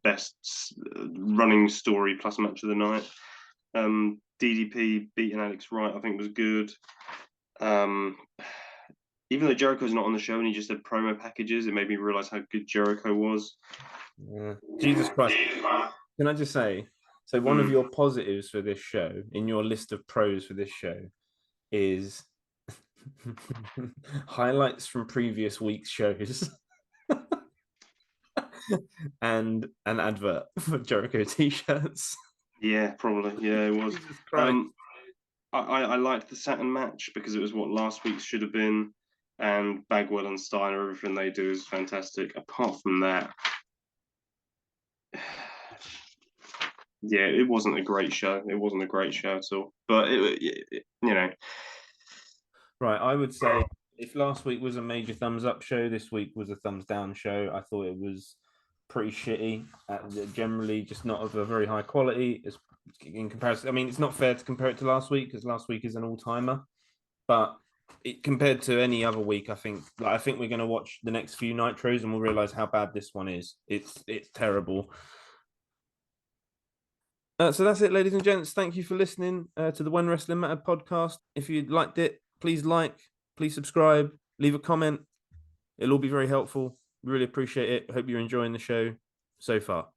best running story plus match of the night. DDP beating Alex Wright, I think, was good. Even though Jericho's not on the show and he just had promo packages, it made me realize how good Jericho was. Yeah. Jesus Christ. Can I just say, so one of your positives for this show, in your list of pros for this show, is highlights from previous week's shows and an advert for Jericho t-shirts. Yeah, probably. Yeah, it was. Jesus Christ. I liked the Saturn match because it was what last week's should have been, and Bagwell and Steiner, everything they do is fantastic. Apart from that, yeah, it wasn't a great show. It wasn't a great show at all. But it you know, right, I would say if last week was a major thumbs up show, this week was a thumbs down show. I thought it was pretty shitty. Generally, just not of a very high quality. In comparison, I mean, it's not fair to compare it to last week because last week is an all timer. But compared to any other week, I think we're going to watch the next few Nitros and we'll realize how bad this one is. It's terrible. So that's it, ladies and gents. Thank you for listening to the When Wrestling Mattered podcast. If you liked it, please please subscribe, leave a comment. It'll all be very helpful. We really appreciate it. I hope you're enjoying the show so far.